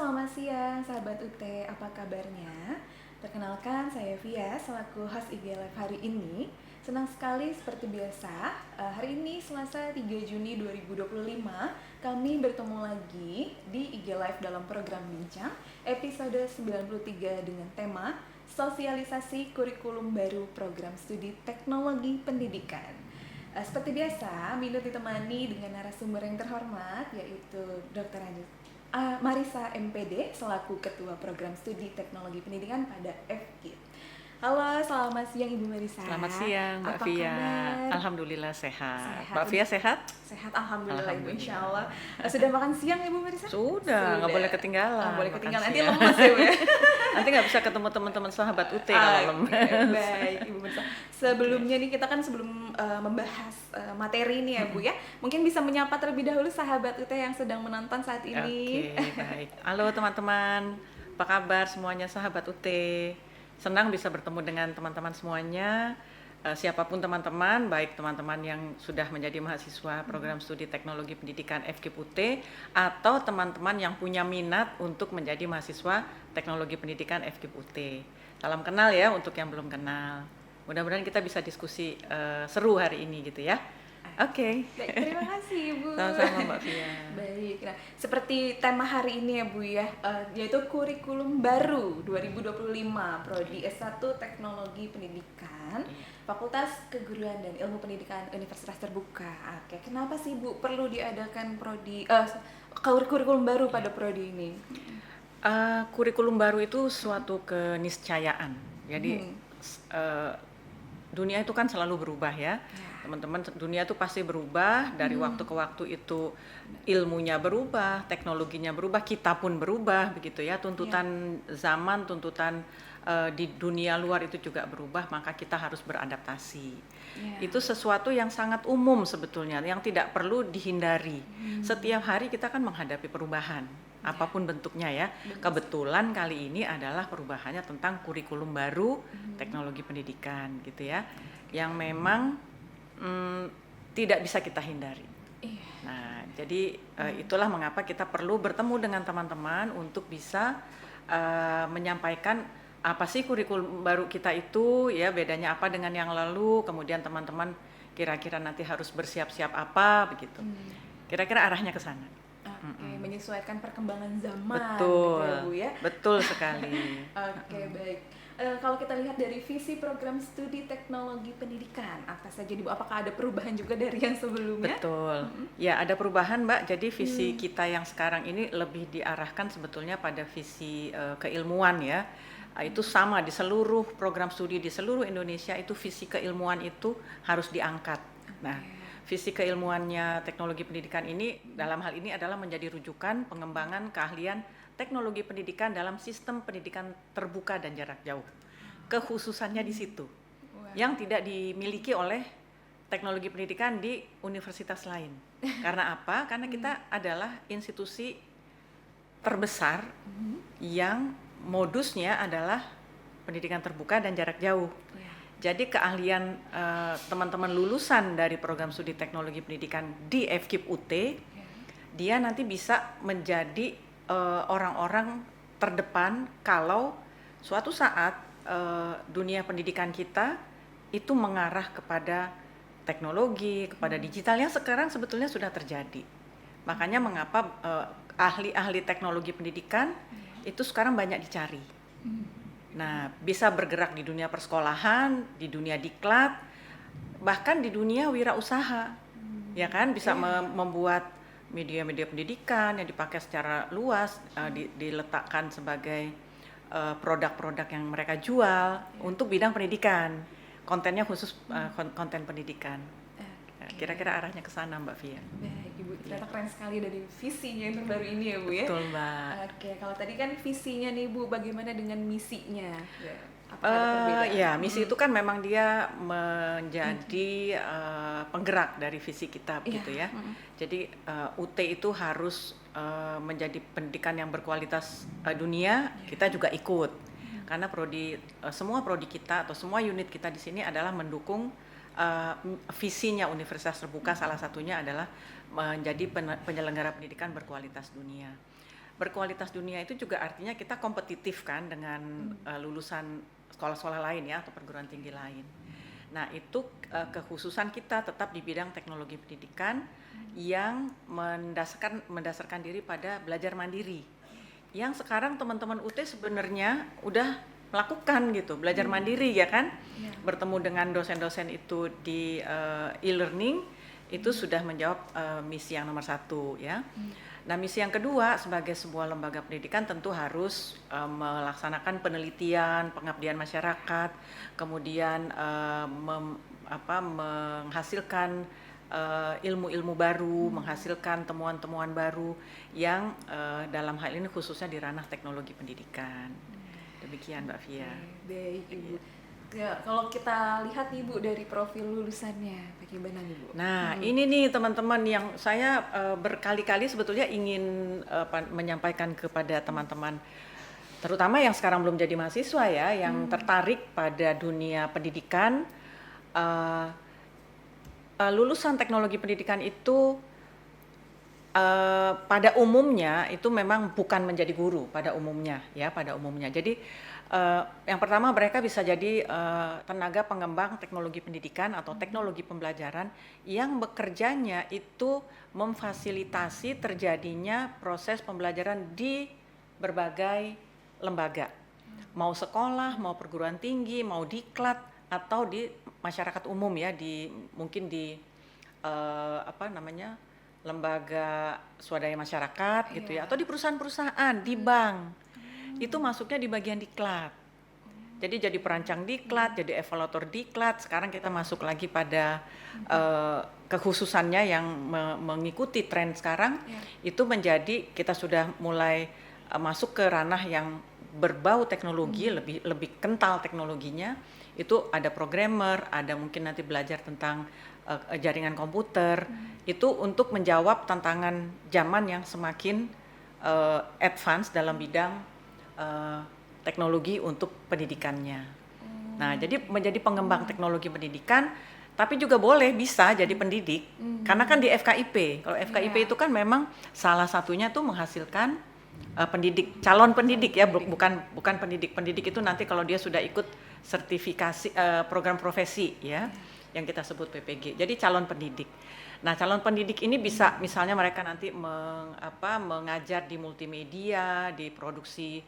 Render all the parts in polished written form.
selamat siang sahabat UT, apa kabarnya? Perkenalkan, saya Via selaku host IG Live hari ini. Senang sekali seperti biasa, hari ini Selasa 3 Juni 2025, kami bertemu lagi di IG Live dalam program Bincang, episode 93 dengan tema Sosialisasi Kurikulum Baru Program Studi Teknologi Pendidikan. Seperti biasa, Minut ditemani dengan narasumber yang terhormat, yaitu Dr. Marisa MPD selaku Ketua Program Studi Teknologi Pendidikan pada FKIP. Halo, selamat siang Ibu Marisa. Selamat siang Mbak Via. Alhamdulillah sehat. Mbak Via sehat? Sehat, alhamdulillah Ibu, insya Allah. Sudah makan siang Ibu Marisa? Sudah, nggak boleh ketinggalan. Nggak boleh ketinggalan, nanti lemas ya Bu ya. Nanti nggak bisa ketemu teman-teman sahabat UT kalau lemas. Baik Ibu Marisa. Sebelumnya nih kita kan sebelum membahas materi ini ya Bu ya, mungkin bisa menyapa terlebih dahulu sahabat UT yang sedang menonton saat ini. Oke, baik. Halo teman-teman, apa kabar semuanya sahabat UT? Senang bisa bertemu dengan teman-teman semuanya, siapapun teman-teman, baik teman-teman yang sudah menjadi mahasiswa program studi teknologi pendidikan FKIP UT atau teman-teman yang punya minat untuk menjadi mahasiswa teknologi pendidikan FKIP UT. Salam kenal ya untuk yang belum kenal. Mudah-mudahan kita bisa diskusi seru hari ini gitu ya. Oke. Baik, terima kasih Bu. Sama-sama Mbak Via. Baik, nah seperti tema hari ini ya Bu ya, yaitu kurikulum baru 2025 Prodi S1 Teknologi Pendidikan, Fakultas Keguruan dan Ilmu Pendidikan Universitas Terbuka. Oke, kenapa sih Bu perlu diadakan kurikulum baru pada prodi ini? Kurikulum baru itu suatu keniscayaan. Jadi dunia itu kan selalu berubah ya. Teman-teman, dunia itu pasti berubah dari waktu ke waktu, itu ilmunya berubah, teknologinya berubah, kita pun berubah begitu ya. Tuntutan zaman, tuntutan di dunia luar itu juga berubah, maka kita harus beradaptasi. Itu sesuatu yang sangat umum sebetulnya, yang tidak perlu dihindari. Setiap hari kita kan menghadapi perubahan, apapun bentuknya ya. Kebetulan kali ini adalah perubahannya tentang kurikulum baru teknologi pendidikan gitu ya, yang memang tidak bisa kita hindari. Nah, jadi itulah mengapa kita perlu bertemu dengan teman-teman untuk bisa menyampaikan apa sih kurikulum baru kita itu ya, bedanya apa dengan yang lalu, kemudian teman-teman kira-kira nanti harus bersiap-siap apa begitu. Kira-kira arahnya ke sana. Oke, menyesuaikan perkembangan zaman. Betul, gitu ya, Bu ya. Betul sekali. Oke, baik. Kalau kita lihat dari visi program studi teknologi pendidikan, apa saja Bu? Apakah ada perubahan juga dari yang sebelumnya? Betul, ya ada perubahan Mbak. Jadi visi kita yang sekarang ini lebih diarahkan sebetulnya pada visi keilmuan ya. Itu sama di seluruh program studi di seluruh Indonesia, itu visi keilmuan itu harus diangkat. Nah, visi keilmuannya teknologi pendidikan ini dalam hal ini adalah menjadi rujukan pengembangan keahlian teknologi pendidikan dalam sistem pendidikan terbuka dan jarak jauh. Kekhususannya di situ, yang tidak dimiliki oleh teknologi pendidikan di universitas lain. Karena apa? Karena kita adalah institusi terbesar yang modusnya adalah pendidikan terbuka dan jarak jauh. Jadi keahlian teman-teman lulusan dari program studi teknologi pendidikan di FKIP UT, dia nanti bisa menjadi orang-orang terdepan kalau suatu saat dunia pendidikan kita itu mengarah kepada teknologi, kepada digital yang sekarang sebetulnya sudah terjadi. Makanya mengapa ahli-ahli teknologi pendidikan itu sekarang banyak dicari. Nah, bisa bergerak di dunia persekolahan, di dunia diklat, bahkan di dunia wirausaha, ya kan, bisa membuat media-media pendidikan yang dipakai secara luas, diletakkan sebagai produk-produk yang mereka jual untuk bidang pendidikan, kontennya khusus konten pendidikan. Kira-kira arahnya ke sana Mbak Via. Baik Ibu, ternyata keren sekali dari visinya yang terbaru ini ya Bu ya. Betul Mbak. Oke, kalau tadi kan visinya nih Bu, bagaimana dengan misinya? Misi itu kan memang dia menjadi penggerak dari visi kita begitu ya. Jadi UT itu harus menjadi pendidikan yang berkualitas dunia, kita juga ikut. Karena semua prodi kita atau semua unit kita di sini adalah mendukung visinya Universitas Terbuka, salah satunya adalah menjadi penyelenggara pendidikan berkualitas dunia. berkualitas dunia itu juga artinya kita kompetitif kan dengan lulusan sekolah-sekolah lain ya atau perguruan tinggi lain. Nah itu kekhususan kita tetap di bidang teknologi pendidikan yang mendasarkan diri pada belajar mandiri. Yang sekarang teman-teman UT sebenarnya udah melakukan gitu, belajar mandiri ya kan, bertemu dengan dosen-dosen itu di e-learning itu sudah menjawab misi yang nomor 1 ya. Nah misi yang kedua sebagai sebuah lembaga pendidikan tentu harus melaksanakan penelitian, pengabdian masyarakat, kemudian menghasilkan ilmu-ilmu baru, menghasilkan temuan-temuan baru yang dalam hal ini khususnya di ranah teknologi pendidikan. Demikian Mbak Fia. Baik Ibu. Ya, kalau kita lihat nih Bu dari profil lulusannya, bagaimana nih Bu? Nah ini nih teman-teman yang saya berkali-kali sebetulnya ingin menyampaikan kepada teman-teman, terutama yang sekarang belum jadi mahasiswa ya, yang tertarik pada dunia pendidikan. Lulusan teknologi pendidikan itu pada umumnya itu memang bukan menjadi guru pada umumnya ya, pada umumnya. Jadi yang pertama mereka bisa jadi tenaga pengembang teknologi pendidikan atau teknologi pembelajaran yang bekerjanya itu memfasilitasi terjadinya proses pembelajaran di berbagai lembaga. Mau sekolah, mau perguruan tinggi, mau diklat atau di masyarakat umum ya, mungkin di lembaga swadaya masyarakat gitu ya, atau di perusahaan-perusahaan, di bank. Itu masuknya di bagian diklat. Jadi perancang diklat, jadi evaluator diklat. Sekarang kita masuk lagi pada kekhususannya yang mengikuti tren sekarang, itu menjadi kita sudah mulai masuk ke ranah yang berbau teknologi, lebih kental teknologinya. Itu ada programmer, ada mungkin nanti belajar tentang jaringan komputer, itu untuk menjawab tantangan zaman yang semakin advance dalam bidang teknologi untuk pendidikannya. Nah, jadi menjadi pengembang teknologi pendidikan, tapi juga bisa jadi pendidik, karena kan di FKIP. Kalau FKIP itu kan memang salah satunya tuh menghasilkan pendidik, calon pendidik ya, bukan pendidik. Pendidik itu nanti kalau dia sudah ikut sertifikasi program profesi ya, yang kita sebut PPG. Jadi calon pendidik. Nah, calon pendidik ini bisa misalnya mereka nanti mengajar di multimedia, di produksi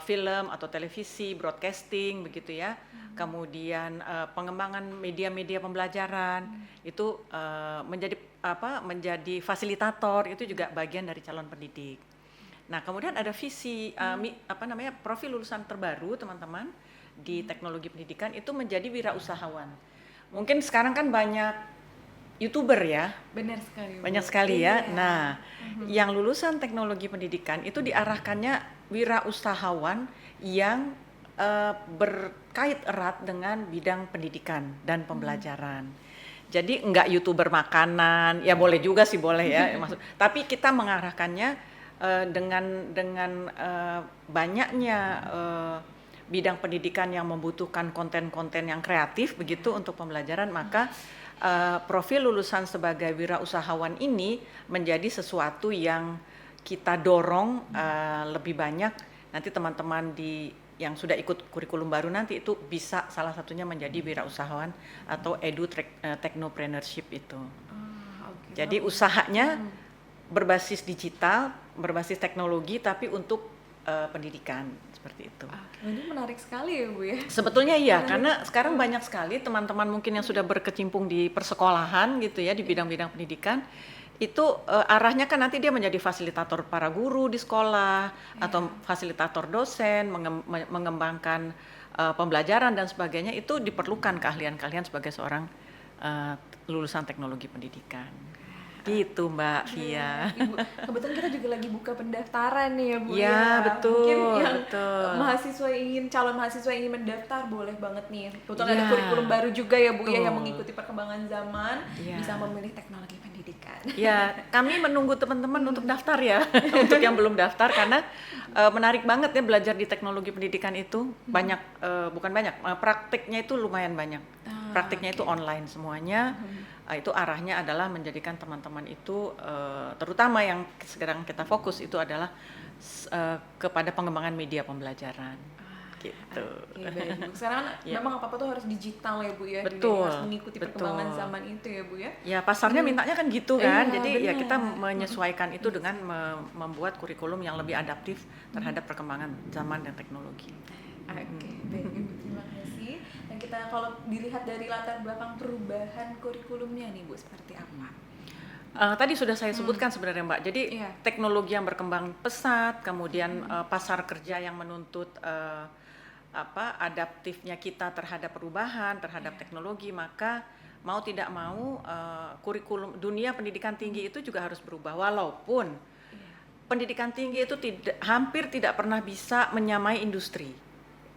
film atau televisi, broadcasting begitu ya. Kemudian pengembangan media-media pembelajaran itu menjadi fasilitator, itu juga bagian dari calon pendidik. Nah, kemudian ada visi profil lulusan terbaru teman-teman di teknologi pendidikan itu menjadi wirausahawan. Mungkin sekarang kan banyak YouTuber ya. Benar sekali. Banyak sekali ya. Nah, yang lulusan teknologi pendidikan itu diarahkannya wirausahawan yang berkait erat dengan bidang pendidikan dan pembelajaran. Jadi enggak YouTuber makanan, ya boleh juga sih, boleh ya. Tapi kita mengarahkannya dengan banyaknya bidang pendidikan yang membutuhkan konten-konten yang kreatif begitu untuk pembelajaran, maka profil lulusan sebagai wirausahawan ini menjadi sesuatu yang kita dorong lebih banyak. Nanti teman-teman yang sudah ikut kurikulum baru nanti itu bisa salah satunya menjadi wirausahawan atau technopreneurship itu. Jadi usahanya berbasis digital, berbasis teknologi, tapi untuk pendidikan seperti itu. Ini menarik sekali ya Bu ya. Sebetulnya iya, karena sekarang banyak sekali teman-teman mungkin yang sudah berkecimpung di persekolahan gitu ya, di bidang-bidang pendidikan, itu arahnya kan nanti dia menjadi fasilitator para guru di sekolah atau fasilitator dosen, mengembangkan pembelajaran dan sebagainya. Itu diperlukan keahlian-keahlian sebagai seorang lulusan teknologi pendidikan. Gitu Mbak Fia. Ibu, kebetulan kita juga lagi buka pendaftaran nih ya Bu ya. Iya betul. Mungkin yang betul. calon mahasiswa yang ingin mendaftar boleh banget nih. Kebetulan ada kurikulum baru juga ya Bu ya, yang mengikuti perkembangan zaman, bisa memilih teknologi pendidikan. Ya, kami menunggu teman-teman untuk daftar ya. Untuk yang belum daftar, karena menarik banget ya belajar di teknologi pendidikan itu. Praktiknya itu lumayan banyak. Praktiknya itu online semuanya. Itu arahnya adalah menjadikan teman-teman itu terutama yang sekarang kita fokus itu adalah kepada pengembangan media pembelajaran. Gitu. Oke, baik Bu. Sekarang Ya. memang apa-apa tuh harus digital ya Bu ya. Betul, Harus mengikuti perkembangan betul. zaman itu ya Bu ya. Ya pasarnya mintanya kan gitu kan, Iya, jadi ya kita benar. menyesuaikan itu dengan membuat kurikulum yang lebih adaptif terhadap perkembangan zaman dan teknologi. Oke, baik Ibu, terima kasih. Dan kita kalau dilihat dari latar belakang perubahan kurikulumnya nih Bu, seperti apa? Tadi sudah saya sebutkan sebenarnya Mbak, jadi Iya. teknologi yang berkembang pesat, kemudian pasar kerja yang menuntut adaptifnya kita terhadap perubahan, terhadap teknologi, maka mau tidak mau kurikulum dunia pendidikan tinggi itu juga harus berubah, walaupun pendidikan tinggi itu hampir tidak pernah bisa menyamai industri,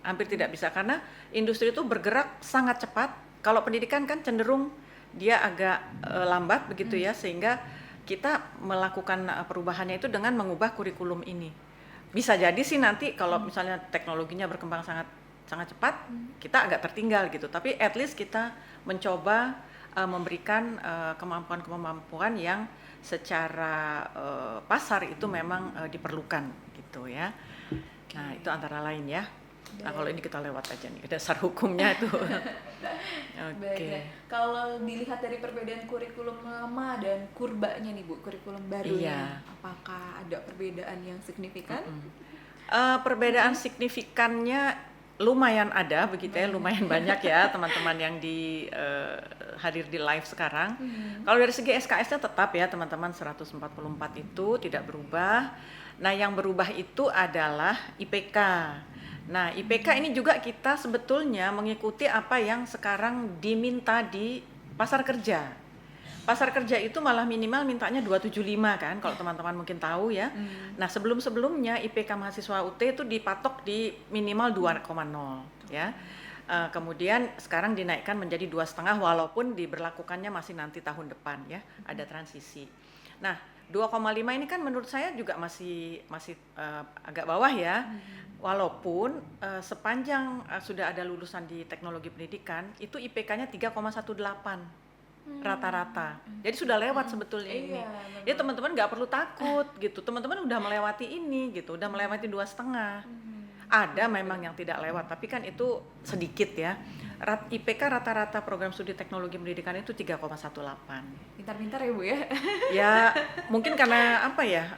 hampir tidak bisa karena industri itu bergerak sangat cepat. Kalau pendidikan kan cenderung dia agak lambat begitu ya, sehingga kita melakukan perubahannya itu dengan mengubah kurikulum ini. Bisa jadi sih nanti kalau misalnya teknologinya berkembang sangat cepat, kita agak tertinggal gitu. Tapi at least kita mencoba memberikan kemampuan-kemampuan yang secara pasar itu memang diperlukan gitu ya. Nah itu antara lain ya. Nah kalau ini kita lewat aja nih dasar hukumnya itu. Baik. Kalau dilihat dari perbedaan kurikulum lama dan kurbanya nih Bu, kurikulum barunya, apakah ada perbedaan yang signifikan? Perbedaan signifikannya lumayan ada begitu ya, lumayan banyak ya teman-teman yang hadir di live sekarang. Kalau dari segi SKS-nya tetap ya teman-teman 144 itu tidak berubah. Nah yang berubah itu adalah IPK. Nah IPK ini juga kita sebetulnya mengikuti apa yang sekarang diminta di pasar kerja. Pasar kerja itu malah minimal mintanya 275 kan, kalau teman-teman mungkin tahu ya. Nah sebelum-sebelumnya IPK mahasiswa UT itu dipatok di minimal 2,0 ya. Kemudian sekarang dinaikkan menjadi 2,5 walaupun diberlakukannya masih nanti tahun depan ya, ada transisi. Nah 2,5 ini kan menurut saya juga masih agak bawah ya. Walaupun sepanjang sudah ada lulusan di teknologi pendidikan itu IPK-nya 3,18 rata-rata. Jadi sudah lewat sebetulnya ini. Jadi teman-teman nggak perlu takut gitu. Teman-teman udah melewati ini gitu, udah melewati 2,5. Ada memang yang tidak lewat, tapi kan itu sedikit ya. IPK rata-rata program studi teknologi pendidikan itu 3,18. Pintar-pintar ya Bu ya. Ya mungkin karena apa ya,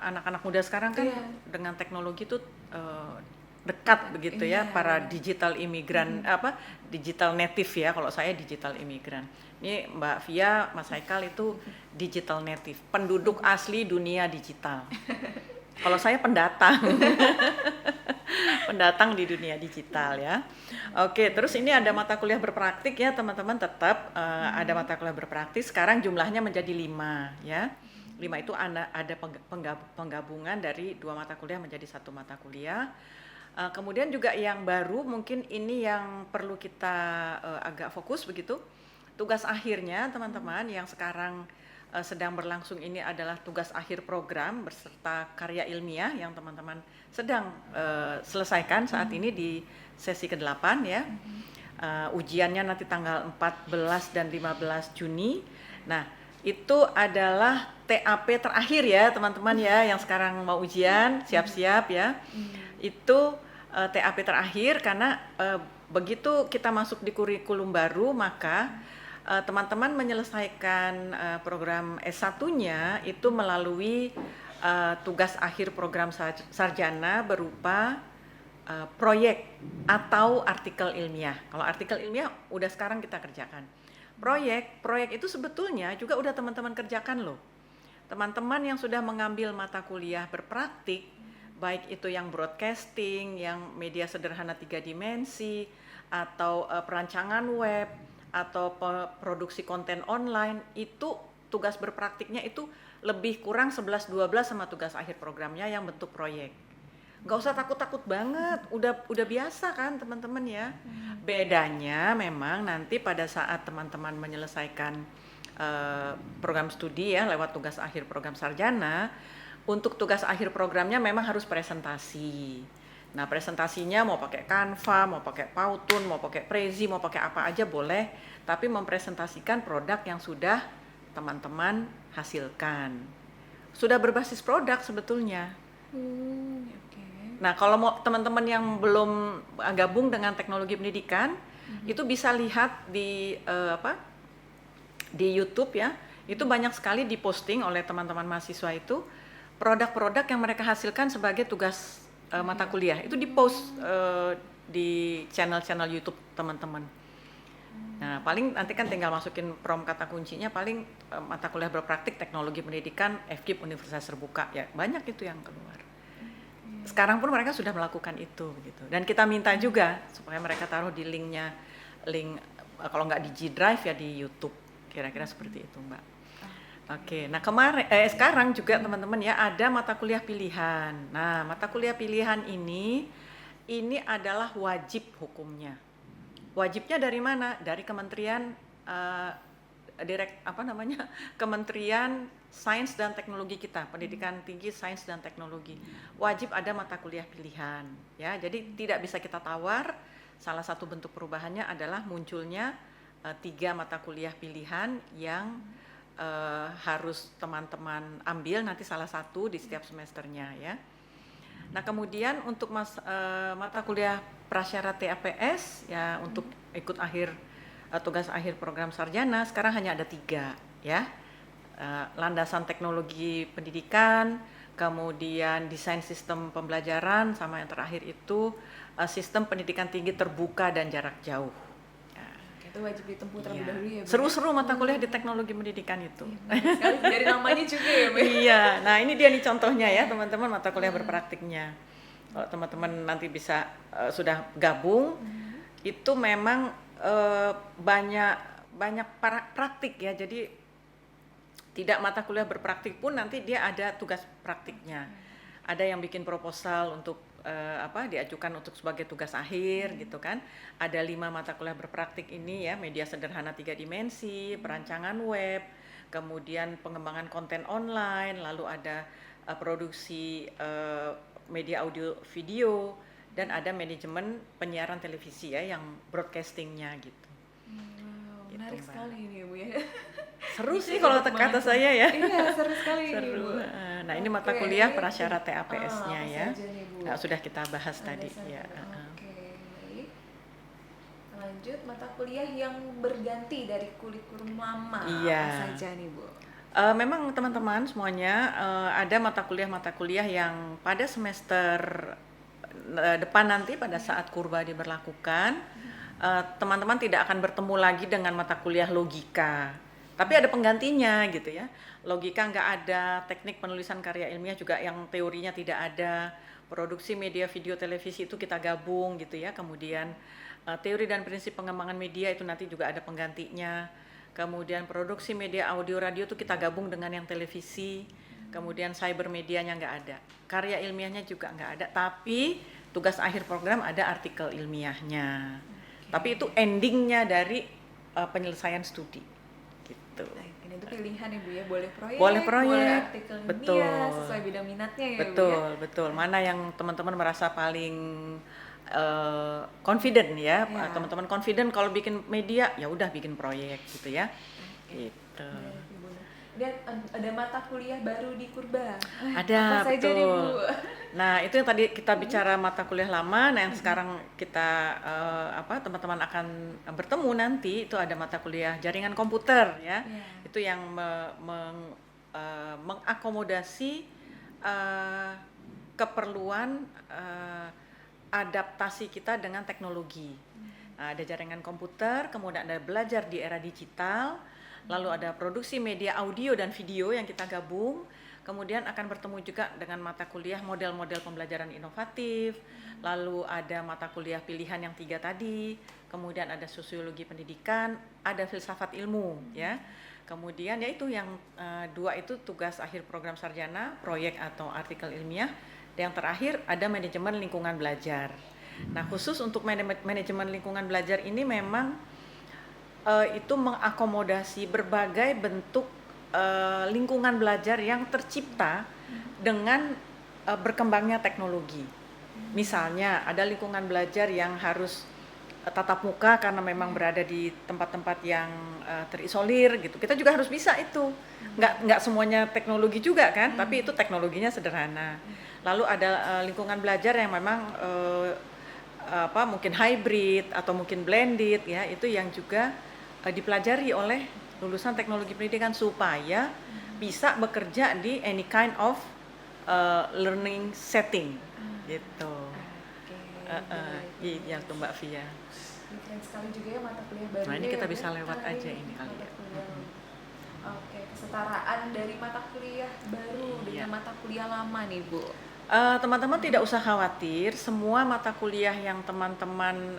anak-anak muda sekarang kan dengan teknologi itu dekat begitu ya, para digital imigran, digital native ya, kalau saya digital imigran. Ini Mbak Via, Mas Haikal itu digital native, penduduk asli dunia digital. Kalau saya pendatang, pendatang di dunia digital ya. Oke, terus ini ada mata kuliah berpraktik ya teman-teman, tetap ada mata kuliah berpraktik. Sekarang jumlahnya menjadi 5 ya. 5 itu ada penggabungan dari 2 mata kuliah menjadi 1 mata kuliah. Kemudian juga yang baru mungkin ini yang perlu kita agak fokus begitu. Tugas akhirnya teman-teman yang sekarang sedang berlangsung ini adalah tugas akhir program beserta karya ilmiah yang teman-teman sedang selesaikan saat ini di sesi ke-8 ya. Ujiannya nanti tanggal 14 dan 15 Juni. Nah, itu adalah TAP terakhir ya teman-teman ya, yang sekarang mau ujian, siap-siap ya. Itu TAP terakhir karena begitu kita masuk di kurikulum baru maka teman-teman menyelesaikan program S1-nya itu melalui tugas akhir program sarjana berupa proyek atau artikel ilmiah. Kalau artikel ilmiah udah sekarang kita kerjakan. Proyek itu sebetulnya juga udah teman-teman kerjakan loh. Teman-teman yang sudah mengambil mata kuliah berpraktik, baik itu yang broadcasting, yang media sederhana 3 dimensi, atau perancangan web, atau produksi konten online, itu tugas berpraktiknya itu lebih kurang 11-12 sama tugas akhir programnya yang bentuk proyek. Gak usah takut-takut banget, udah biasa kan teman-teman ya. Bedanya memang nanti pada saat teman-teman menyelesaikan program studi ya lewat tugas akhir program sarjana, untuk tugas akhir programnya memang harus presentasi. Nah presentasinya mau pakai Canva, mau pakai Powtoon, mau pakai Prezi, mau pakai apa aja boleh, tapi mempresentasikan produk yang sudah teman-teman hasilkan. sudah berbasis produk sebetulnya. Oke. Nah, kalau mau teman-teman yang belum gabung dengan teknologi pendidikan, itu bisa lihat di di YouTube ya. Itu banyak sekali diposting oleh teman-teman mahasiswa itu produk-produk yang mereka hasilkan sebagai tugas mata kuliah. Itu dipost di channel-channel YouTube teman-teman. Nah, paling nanti kan tinggal masukin prompt kata kuncinya, paling mata kuliah berpraktik teknologi pendidikan FKIP Universitas Terbuka, ya banyak itu yang keluar. Sekarang pun mereka sudah melakukan itu gitu. Dan kita minta juga supaya mereka taruh di link kalau nggak di G Drive ya di YouTube. Kira-kira seperti itu, Mbak. Oke, nah sekarang juga teman-teman ya ada mata kuliah pilihan. Nah, mata kuliah pilihan ini adalah wajib hukumnya. Wajibnya dari mana? Dari Kementerian Kementerian Sains dan Teknologi kita, Pendidikan Tinggi Sains dan Teknologi. Wajib ada mata kuliah pilihan, ya. Jadi tidak bisa kita tawar. Salah satu bentuk perubahannya adalah munculnya 3 mata kuliah pilihan yang harus teman-teman ambil nanti salah satu di setiap semesternya, ya. Nah, kemudian untuk mata kuliah prasyarat TAPS ya untuk ikut tugas akhir program sarjana sekarang hanya ada 3 ya. Landasan teknologi pendidikan, kemudian desain sistem pembelajaran, sama yang terakhir itu sistem pendidikan tinggi terbuka dan jarak jauh. Itu wajib ditempuh terlebih dahulu ya, Bu. Seru-seru mata kuliah di teknologi pendidikan itu. Sekali dari namanya juga ya, Bu. Iya, nah ini dia nih contohnya ya teman-teman mata kuliah berpraktiknya. Kalau teman-teman nanti bisa sudah gabung, itu memang banyak praktik ya. Jadi tidak mata kuliah berpraktik pun nanti dia ada tugas praktiknya. Ada yang bikin proposal untuk diajukan untuk sebagai tugas akhir gitu kan. Ada 5 mata kuliah berpraktik ini ya, media sederhana 3 dimensi, perancangan web, kemudian pengembangan konten online, lalu ada produksi media audio video, dan ada manajemen penyiaran televisi ya yang broadcastingnya gitu. Wow, menarik Mbak. Sekali ini Bu ya. Seru sih kalau kata saya ya. Iya, seru sekali ini Seru. Bu. Nah, ini mata kuliah prasyarat TAPS-nya ya. Nah, sudah kita bahas tadi ya. Oke. Lanjut mata kuliah yang berganti dari kurikulum lama. Iya. Apa saja nih, Bu? Memang teman-teman semuanya ada mata kuliah yang pada semester depan nanti pada saat kurba diberlakukan, teman-teman tidak akan bertemu lagi dengan mata kuliah logika. Tapi ada penggantinya gitu ya. Logika nggak ada, teknik penulisan karya ilmiah juga yang teorinya tidak ada, produksi media video televisi itu kita gabung gitu ya. Kemudian teori dan prinsip pengembangan media itu nanti juga ada penggantinya. Kemudian produksi media audio radio itu kita gabung dengan yang televisi. Kemudian cyber medianya nggak ada, karya ilmiahnya juga nggak ada. Tapi tugas akhir program ada artikel ilmiahnya. Tapi itu endingnya dari penyelesaian studi. Gitu. Nah, ini tuh pilihan ya Bu ya, boleh proyek, boleh artikel betul. ilmiah sesuai bidang minatnya ya betul, Bu ya. Betul. Mana yang teman-teman merasa paling confident ya. Teman-teman confident kalau bikin media ya udah bikin proyek gitu ya. Gitu. Dan ada mata kuliah baru di Kurba. Ada, apa saja betul. nih Bu? Nah, itu yang tadi kita bicara mata kuliah lama. Nah, yang sekarang kita teman-teman akan bertemu nanti itu ada mata kuliah jaringan komputer ya. Itu yang mengakomodasi keperluan adaptasi kita dengan teknologi. Ada jaringan komputer, kemudian ada belajar di era digital. Lalu ada produksi media audio dan video yang kita gabung. Kemudian akan bertemu juga dengan mata kuliah model-model pembelajaran inovatif. Lalu ada mata kuliah pilihan yang 3 tadi. Kemudian ada sosiologi pendidikan, ada filsafat ilmu ya. Kemudian yaitu yang 2 itu tugas akhir program sarjana, proyek atau artikel ilmiah. Dan yang terakhir ada manajemen lingkungan belajar. Nah, khusus untuk manajemen lingkungan belajar ini memang itu mengakomodasi berbagai bentuk lingkungan belajar yang tercipta dengan berkembangnya teknologi. Misalnya ada lingkungan belajar yang harus tatap muka karena memang berada di tempat-tempat yang terisolir gitu. Kita juga harus bisa itu. Nggak semuanya teknologi juga kan, tapi itu teknologinya sederhana. Lalu ada lingkungan belajar yang memang mungkin hybrid atau mungkin blended ya, itu yang juga dipelajari oleh lulusan teknologi pendidikan supaya bisa bekerja di any kind of learning setting gitu. Iya tuh Mbak Via. Keren sekali juga ya mata kuliah baru. Nah ini kita bisa lewat aja ini kali ya. Oke, kesetaraan dari mata kuliah baru dengan mata kuliah lama nih Bu. Teman-teman tidak usah khawatir, semua mata kuliah yang teman-teman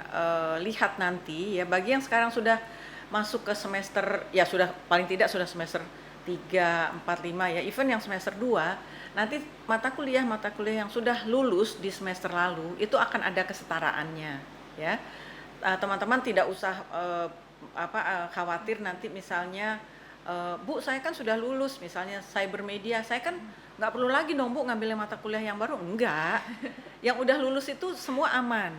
lihat nanti ya, bagi yang sekarang sudah masuk ke semester, ya sudah paling tidak sudah semester 3, 4, 5 ya, even yang semester 2, nanti mata kuliah yang sudah lulus di semester lalu itu akan ada kesetaraannya ya. Teman-teman tidak usah khawatir nanti misalnya Bu saya kan sudah lulus misalnya cyber media, saya kan nggak perlu lagi dong Bu ngambil mata kuliah yang baru. Enggak, yang udah lulus itu semua aman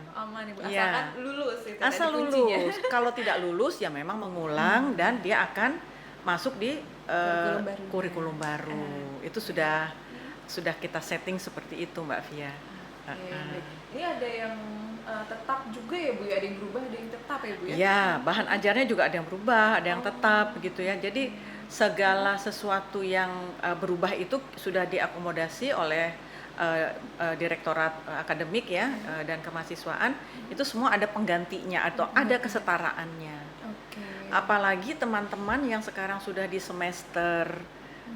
Ibu, asalkan ya. lulus itu asal lulus. Kalau tidak lulus ya memang mengulang dan dia akan masuk di kurikulum baru. Itu sudah kita setting seperti itu Mbak Via. Ini ada yang tetap juga ya Bu ya, ada yang berubah, ada yang tetap ya Bu ya? Ya, bahan ajarnya juga ada yang berubah, ada yang tetap begitu ya. Jadi segala sesuatu yang berubah itu sudah diakomodasi oleh Direktorat Akademik ya dan Kemahasiswaan, itu semua ada penggantinya atau ada kesetaraannya. Apalagi teman-teman yang sekarang sudah di semester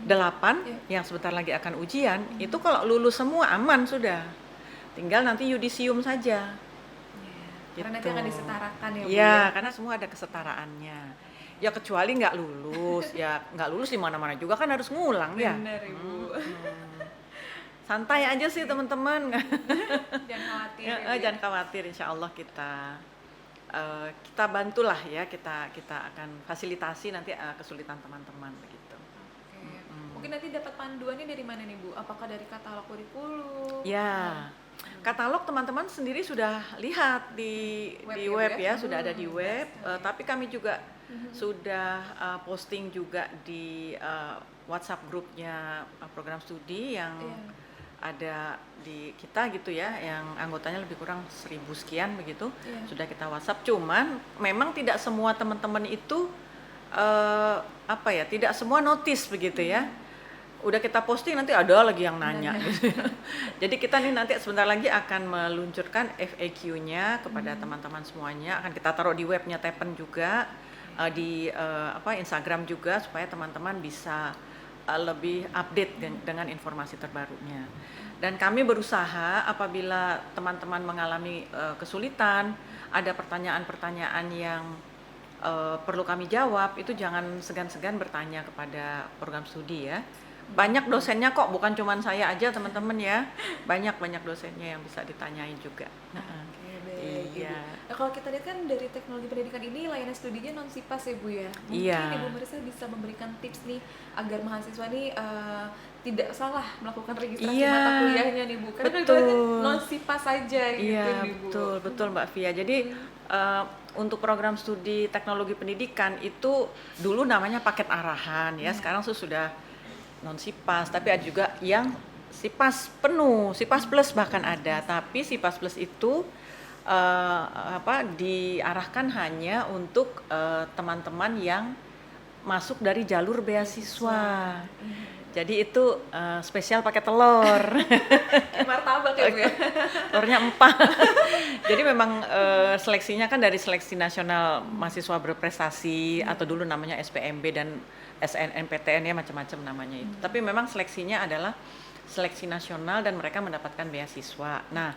8 yang sebentar lagi akan ujian, itu kalau lulus semua aman sudah. Tinggal nanti yudisium saja. Karena nanti akan disetarakan ya Bu ya? Karena semua ada kesetaraannya. Ya kecuali nggak lulus, ya nggak lulus di mana-mana juga kan harus ngulang ya. Benar Ibu. Santai aja sih teman-teman. Jangan khawatir. Jangan khawatir, insya Allah kita bantulah ya, kita akan fasilitasi nanti kesulitan teman-teman begitu. Mungkin nanti dapat panduannya dari mana nih Bu? Apakah dari katalog kurikulum? Ya. Katalog teman-teman sendiri sudah lihat di web ya, sudah ada di web. Tapi kami juga sudah posting juga di WhatsApp grupnya program studi yang ada di kita gitu ya, yang anggotanya lebih kurang 1000 sekian begitu. Sudah kita WhatsApp. Cuman memang tidak semua teman-teman itu tidak semua notice begitu ya. Udah kita posting nanti ada lagi yang nanya gitu. Jadi kita nih nanti sebentar lagi akan meluncurkan FAQ-nya kepada teman-teman semuanya, akan kita taruh di webnya Tepen juga, di Instagram juga, supaya teman-teman bisa lebih update dengan informasi terbarunya. Dan kami berusaha apabila teman-teman mengalami kesulitan, ada pertanyaan-pertanyaan yang perlu kami jawab, itu jangan segan-segan bertanya kepada program studi ya. Banyak dosennya kok, bukan cuma saya aja teman-teman ya. Banyak dosennya yang bisa ditanyain juga. Iya. Nah, kalau kita lihat kan dari teknologi pendidikan ini layanan studinya non SIPAS ya Bu ya. Mungkin Ibu Marisa bisa memberikan tips nih agar mahasiswa nih tidak salah melakukan registrasi mata kuliahnya nih Bu. Karena kita non SIPAS saja gitu nih Bu. Betul Mbak Via. Jadi untuk program studi teknologi pendidikan itu dulu namanya paket arahan ya. Sekarang sudah non SIPAS, tapi ada juga yang SIPAS penuh, SIPAS plus bahkan ada. Tapi SIPAS plus itu diarahkan hanya untuk teman-teman yang masuk dari jalur beasiswa. Jadi itu spesial pakai telur. Martabak ya Bu ya. Telurnya 4. Jadi memang seleksinya kan dari Seleksi Nasional Mahasiswa Berprestasi atau dulu namanya SPMB dan SNMPTN ya, macam-macam namanya itu. Tapi memang seleksinya adalah seleksi nasional dan mereka mendapatkan beasiswa. Nah,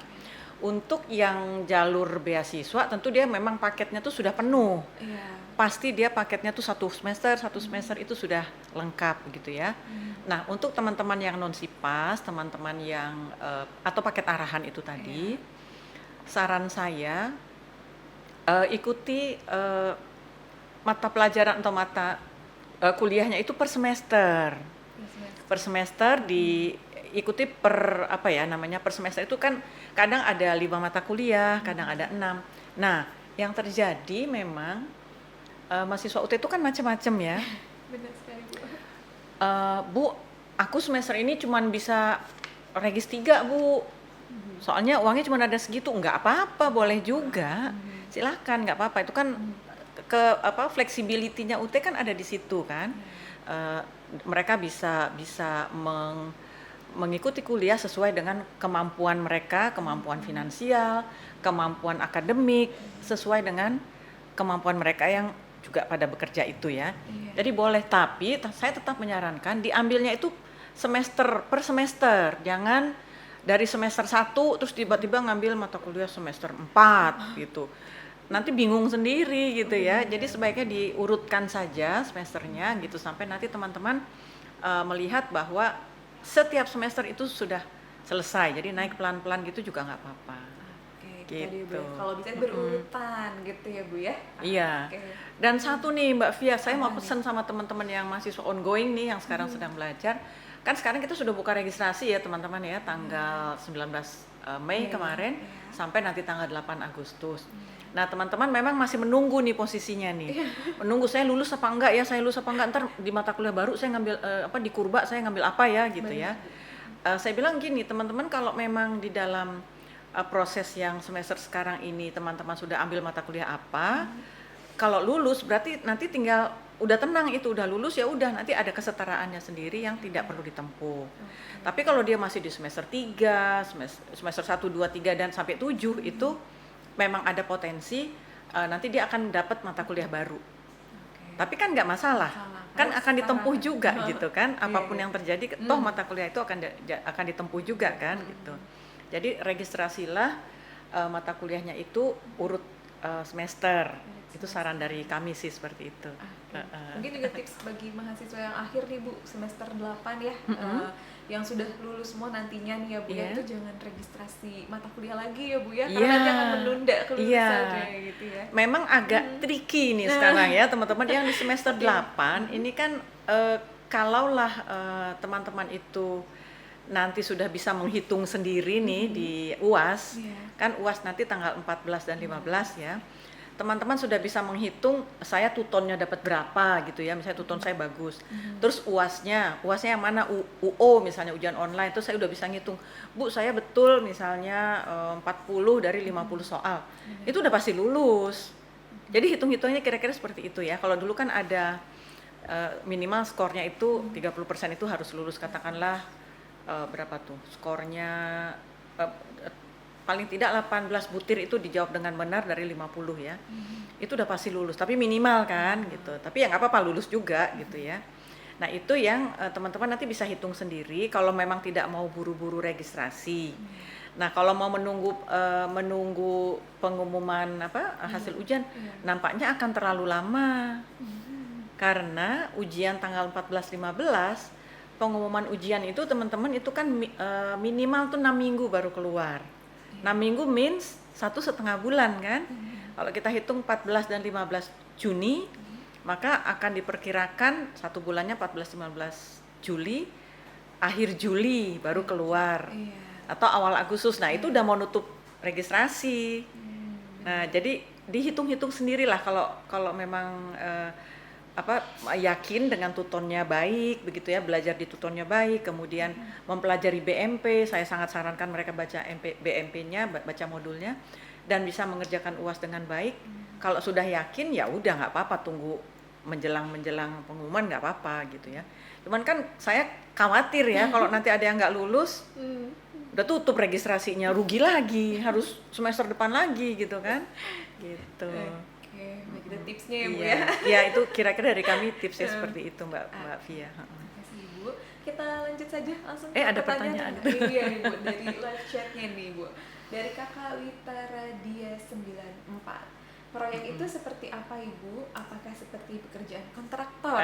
untuk yang jalur beasiswa tentu dia memang paketnya tuh sudah penuh. Pasti dia paketnya tuh satu semester itu sudah lengkap gitu ya. Nah, untuk teman-teman yang non SIPAS, teman-teman yang atau paket arahan itu tadi, saran saya ikuti mata pelajaran atau mata kuliahnya itu per semester. Per semester diikuti per per semester itu kan kadang ada 5 mata kuliah, kadang ada 6. Nah, Yang terjadi memang mahasiswa UT itu kan macam-macam ya. Benar sekali Bu. Bu, aku semester ini cuman bisa regis 3 Bu. Soalnya uangnya cuma ada segitu, nggak apa-apa, boleh juga. Silakan, nggak apa-apa. Itu kan fleksibilitinya UT kan ada di situ kan. Mereka bisa mengikuti kuliah sesuai dengan kemampuan mereka, kemampuan finansial, kemampuan akademik, sesuai dengan kemampuan mereka yang juga pada bekerja itu ya. Jadi boleh, tapi saya tetap menyarankan diambilnya itu semester per semester, jangan dari semester 1 terus tiba-tiba ngambil mata kuliah semester 4 gitu. Nanti bingung sendiri gitu ya. Jadi sebaiknya diurutkan saja semesternya gitu sampai nanti teman-teman melihat bahwa setiap semester itu sudah selesai. Jadi naik pelan-pelan gitu juga nggak apa-apa. Gitu. Kalau bisa berurutan gitu ya Bu ya. Iya. Dan satu nih Mbak Via, saya mau pesan sama teman-teman yang mahasiswa ongoing nih yang sekarang sedang belajar. Kan sekarang kita sudah buka registrasi ya teman-teman ya, tanggal 19 Mei kemarin sampai nanti tanggal 8 Agustus. Nah teman-teman memang masih menunggu nih posisinya nih, menunggu saya lulus apa enggak ya, saya lulus apa enggak, ntar di mata kuliah baru saya ngambil di kurba saya ngambil apa ya gitu ya. Saya bilang gini teman-teman, kalau memang di dalam proses yang semester sekarang ini teman-teman sudah ambil mata kuliah apa, kalau lulus berarti nanti tinggal udah tenang, itu udah lulus ya udah, nanti ada kesetaraannya sendiri yang tidak perlu ditempuh. Tapi kalau dia masih di semester 3, semester 1, 2, 3 dan sampai 7 itu memang ada potensi nanti dia akan dapat mata kuliah baru. Tapi kan nggak masalah, kan akan ditempuh juga gitu kan, apapun yang terjadi, toh mata kuliah itu akan ditempuh juga kan gitu. Jadi registrasilah mata kuliahnya itu urut semester. Itu saran dari kami sih seperti itu. Mungkin juga tips bagi mahasiswa yang akhir nih Bu, semester 8 ya, yang sudah lulus semua nantinya nih ya Bu ya, itu jangan registrasi mata kuliah lagi ya Bu ya, karena nanti akan menunda kelulusannya gitu ya. Memang agak tricky nih sekarang ya teman-teman yang di semester 8 ini kan kalaulah teman-teman itu nanti sudah bisa menghitung sendiri nih di UAS, kan UAS nanti tanggal 14 dan 15 ya. Teman-teman sudah bisa menghitung saya tutonnya dapat berapa gitu ya, misalnya tuton saya bagus. Terus UASnya yang mana, UO misalnya ujian online, terus saya udah bisa ngitung, Bu saya betul misalnya 40 dari 50 soal, itu udah pasti lulus. Jadi hitung-hitungnya kira-kira seperti itu ya. Kalau dulu kan ada minimal skornya itu 30% itu harus lulus, katakanlah berapa tuh skornya, paling tidak 18 butir itu dijawab dengan benar dari 50 ya. Itu udah pasti lulus, tapi minimal kan gitu. Tapi ya nggak apa-apa lulus juga gitu ya. Nah itu yang teman-teman nanti bisa hitung sendiri kalau memang tidak mau buru-buru registrasi. Nah kalau mau menunggu pengumuman hasil ujian, nampaknya akan terlalu lama. Karena ujian tanggal 14-15, pengumuman ujian itu teman-teman itu kan minimal tuh 6 minggu baru keluar. 6 minggu means 1,5 bulan kan. Kalau kita hitung 14 dan 15 Juni, maka akan diperkirakan 1 bulannya 14-15 Juli, akhir Juli baru keluar. Atau awal Agustus. Nah, itu udah mau nutup registrasi. Nah, jadi dihitung-hitung sendirilah kalau memang yakin dengan tutornya baik begitu ya, belajar di tutornya baik, kemudian mempelajari BMP, saya sangat sarankan mereka baca BMP-nya, baca modulnya dan bisa mengerjakan UAS dengan baik. Kalau sudah yakin ya udah nggak apa-apa, tunggu menjelang pengumuman nggak apa-apa gitu ya. Cuman kan saya khawatir ya kalau nanti ada yang nggak lulus, udah tutup registrasinya, rugi lagi, harus semester depan lagi gitu kan, gitu. Itu tipsnya ya Bu ya. Iya, itu kira-kira dari kami tipsnya seperti itu Mbak Via. Terima kasih Bu. Kita lanjut saja langsung ke ada pertanyaan. Iya nih Bu, dari live chatnya nih Bu. Dari Kakak Witara Dia 94. Proyek itu seperti apa Ibu? Apakah seperti pekerjaan kontraktor?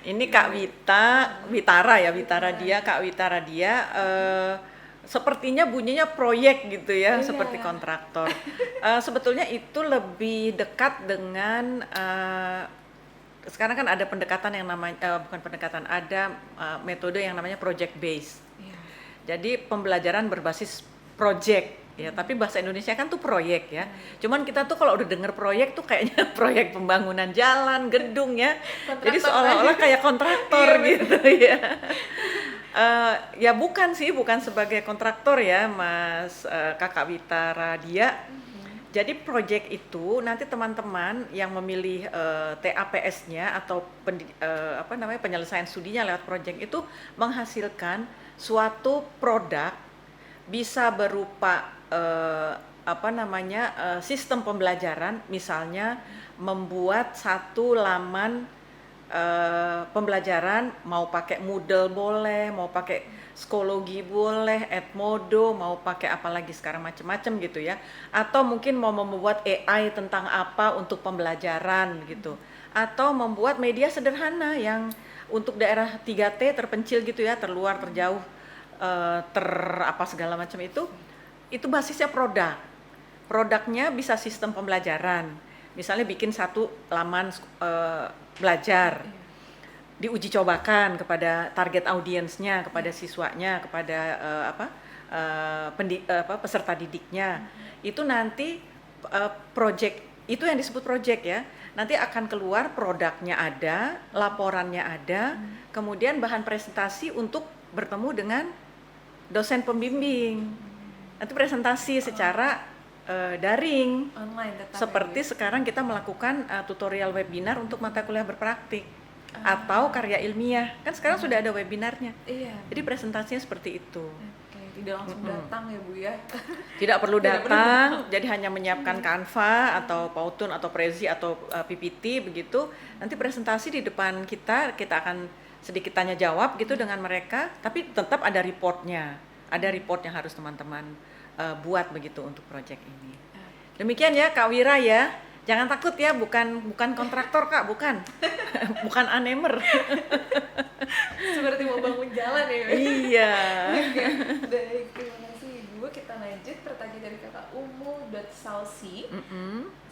Ini Kak Witara dia, Kak Witara dia sepertinya bunyinya proyek gitu ya, seperti kontraktor. Sebetulnya itu lebih dekat dengan sekarang kan ada pendekatan yang namanya ada metode yang namanya project based. Jadi pembelajaran berbasis project ya, tapi bahasa Indonesia kan tuh proyek ya. Cuman kita tuh kalau udah denger proyek tuh kayaknya proyek pembangunan jalan, gedung ya. Jadi Kontraktor seolah-olah aja. kayak kontraktor Iya, gitu ya. Ya bukan sih, bukan sebagai kontraktor ya, Mas Kakak Wita Radia. Jadi proyek itu nanti teman-teman yang memilih TAPS-nya atau apa namanya penyelesaian studinya lewat proyek itu menghasilkan suatu produk, bisa berupa apa namanya sistem pembelajaran, misalnya membuat satu laman pembelajaran, mau pakai Moodle boleh, mau pakai Skologi boleh, Edmodo, mau pakai apa lagi sekarang macam-macam gitu ya. Atau mungkin mau membuat AI tentang apa untuk pembelajaran gitu. Atau membuat media sederhana yang untuk daerah 3T terpencil gitu ya, terluar, terjauh, apa segala macam itu basisnya produk. Produknya bisa sistem pembelajaran. Misalnya bikin satu laman belajar, diuji cobakan kepada target audiensnya, kepada siswanya, kepada peserta didiknya. Itu nanti project, itu yang disebut project ya. Nanti akan keluar produknya ada, laporannya ada, kemudian bahan presentasi untuk bertemu dengan dosen pembimbing. Nanti presentasi secara daring. Online tetap Seperti ya, Bu? sekarang kita melakukan tutorial webinar untuk mata kuliah berpraktik atau karya ilmiah. Kan sekarang sudah ada webinarnya. Iya. Jadi presentasinya seperti itu. Oke, tidak langsung datang ya, Bu ya. Tidak perlu Tidak perlu datang, jadi hanya menyiapkan Canva atau Powtoon atau Prezi atau PPT begitu. Nanti presentasi di depan kita akan sedikit tanya jawab gitu dengan mereka, tapi tetap ada reportnya. Ada report yang harus teman-teman buat begitu untuk proyek ini. Demikian ya Kak Wira ya. Jangan takut ya, bukan kontraktor Kak, bukan. Bukan anemer. Seperti mau bangun jalan ya, Bu? Iya. Oke, baik, terima kasih Ibu. Kita lanjut pertanyaan dari Kakak Umu.Salsi.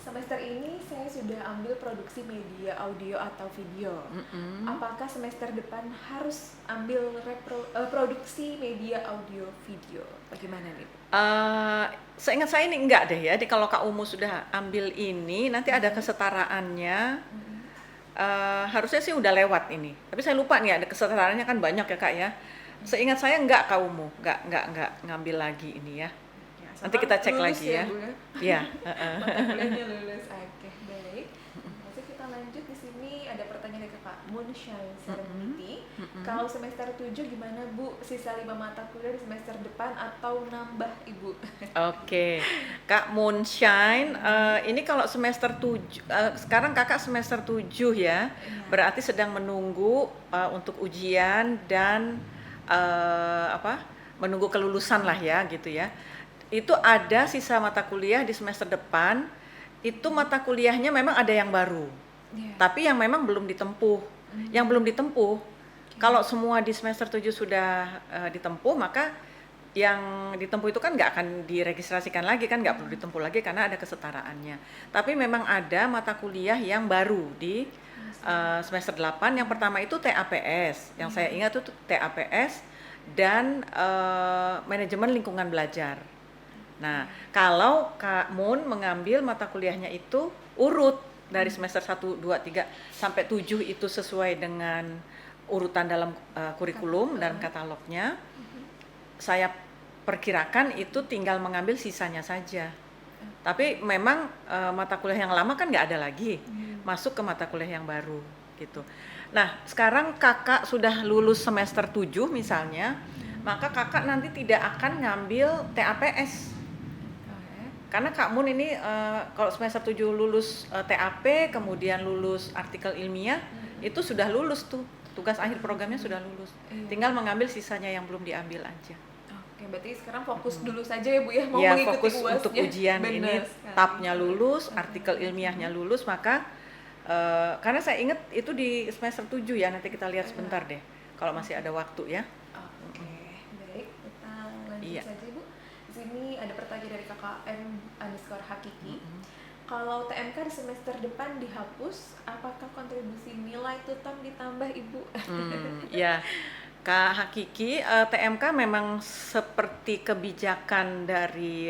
Semester ini saya sudah ambil produksi media audio atau video. Apakah semester depan harus ambil produksi media audio video? Bagaimana nih, Bu? Seingat saya ini enggak deh ya. Jadi kalau Kak Umu sudah ambil ini, nanti ada kesetaraannya. Harusnya sih udah lewat ini. Tapi saya lupa nih, ada kesetaraannya kan banyak ya Kak ya. Seingat saya enggak Kak Umu, enggak ngambil lagi ini ya. Nanti kita cek Lulus lagi ya. Bu, Iya. mata kuliahnya lulus. Oke, baik. Masih kita lanjut di sini ada pertanyaan dari Kakak Moonshine Serenity. Kalau semester 7 gimana Bu? Sisa 5 mata kuliah di semester depan atau nambah Ibu? Oke, Kak Moonshine, ini kalau semester 7, sekarang Kakak semester 7 ya, berarti sedang menunggu untuk ujian dan menunggu kelulusan lah ya gitu ya. Itu ada sisa mata kuliah di semester depan, itu mata kuliahnya memang ada yang baru, tapi yang memang belum ditempuh. Yang belum ditempuh, kalau semua di semester 7 sudah ditempuh, maka yang ditempuh itu kan nggak akan diregistrasikan lagi kan, nggak perlu ditempuh lagi karena ada kesetaraannya. Tapi memang ada mata kuliah yang baru di semester 8. Yang pertama itu TAPS, yang saya ingat itu TAPS dan manajemen lingkungan belajar. Nah, kalau Kak Moon mengambil mata kuliahnya itu urut dari semester 1, 2, 3 sampai 7 itu sesuai dengan urutan dalam kurikulum dan katalognya. Saya perkirakan itu tinggal mengambil sisanya saja. Tapi memang mata kuliah yang lama kan nggak ada lagi, masuk ke mata kuliah yang baru gitu. Nah, sekarang Kakak sudah lulus semester 7 misalnya, maka Kakak nanti tidak akan ngambil TAPS. Karena Kak Moon ini kalau semester 7 lulus TAP, kemudian lulus artikel ilmiah, itu sudah lulus tuh. Tugas akhir programnya sudah lulus. Tinggal mengambil sisanya yang belum diambil aja. Oke, berarti sekarang fokus dulu saja ya Bu ya, mau Ya, mengikuti fokus UAS untuk ujian ini, tabnya lulus, artikel ilmiahnya lulus, maka karena saya ingat itu di semester 7 ya, nanti kita lihat sebentar deh kalau masih ada waktu ya. Oke, baik, kita lanjut saja Ibu. Di sini ada pertanyaan dari Kakak M_Hakiki. Kalau TMK di semester depan dihapus, apakah kontribusi nilai tutam ditambah Ibu? Ya, Kak Hakiki, TMK memang seperti kebijakan dari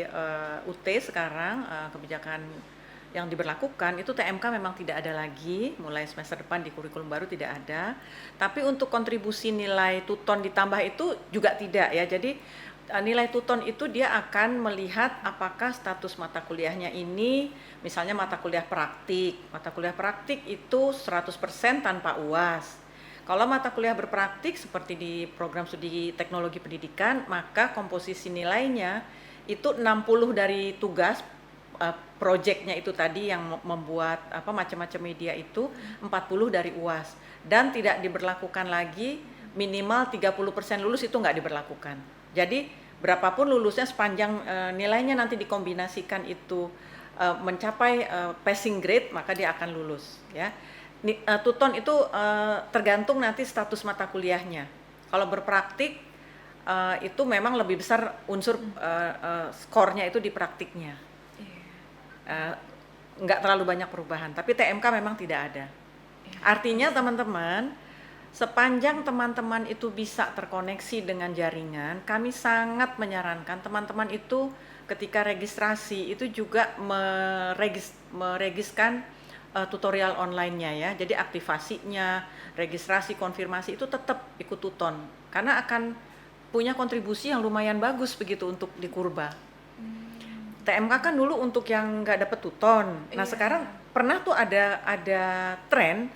UT sekarang, kebijakan yang diberlakukan itu TMK memang tidak ada lagi, mulai semester depan di kurikulum baru tidak ada. Tapi untuk kontribusi nilai tuton ditambah itu juga tidak ya. Jadi nilai tuton itu dia akan melihat apakah status mata kuliahnya ini, misalnya mata kuliah praktik. Mata kuliah praktik itu 100% tanpa UAS. Kalau mata kuliah berpraktik seperti di program studi teknologi pendidikan, maka komposisi nilainya itu 60 dari tugas proyeknya itu tadi yang membuat macam-macam media itu, 40 dari UAS, dan tidak diberlakukan lagi minimal 30% lulus, itu nggak diberlakukan. Jadi berapapun lulusnya sepanjang nilainya nanti dikombinasikan itu mencapai passing grade, maka dia akan lulus ya. Tuton itu tergantung nanti status mata kuliahnya. Kalau berpraktik itu memang lebih besar unsur skornya itu di praktiknya. Nggak terlalu banyak perubahan, tapi TMK memang tidak ada. Artinya teman-teman, sepanjang teman-teman itu bisa terkoneksi dengan jaringan, kami sangat menyarankan teman-teman itu ketika registrasi itu juga meregiskan tutorial online-nya ya. Jadi aktivasinya, registrasi, konfirmasi itu tetap ikut tuton, karena akan punya kontribusi yang lumayan bagus begitu untuk di Kurba. TMK kan dulu untuk yang nggak dapet tuton. Nah sekarang pernah tuh ada tren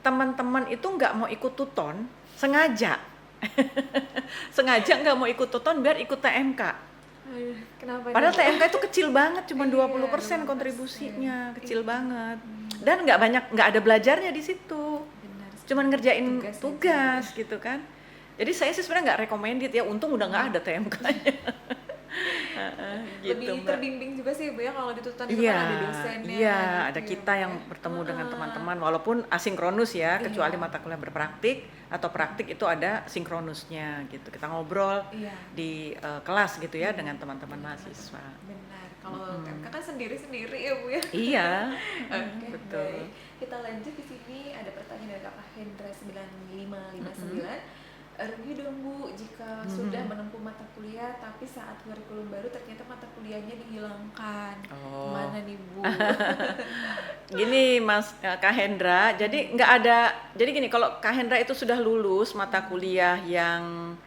teman-teman itu nggak mau ikut tuton, sengaja nggak mau ikut tuton biar ikut TMK. Kenapa? Padahal TMK itu kecil banget, cuma 20% kontribusinya, kecil banget. Dan nggak ada belajarnya di situ. Cuman ngerjain tugas gitu kan. Jadi saya sih sebenarnya nggak recommended ya, untung udah nggak ada TMK-nya. Gitu, lebih terbimbing juga sih Bu ya kalau di tuton itu kan ada dosennya. Iya, gitu ada kita yang bertemu dengan teman-teman walaupun asinkronus ya, kecuali mata kuliah berpraktik atau praktik itu ada sinkronusnya gitu. Kita ngobrol di kelas gitu ya dengan teman-teman mahasiswa. Benar. Kalau TMK kan sendiri-sendiri ya Bu ya. Iya. Betul. Baik. Kita lanjut di sini, ada pertanyaan dari Kak Hendra 9559. Rugi dong Bu, jika sudah menempuh mata kuliah tapi saat kurikulum baru ternyata mata kuliahnya dihilangkan. Gimana nih Bu? Gini Mas Kak Hendra, jadi nggak ada, jadi gini, kalau Kak Hendra itu sudah lulus mata kuliah yang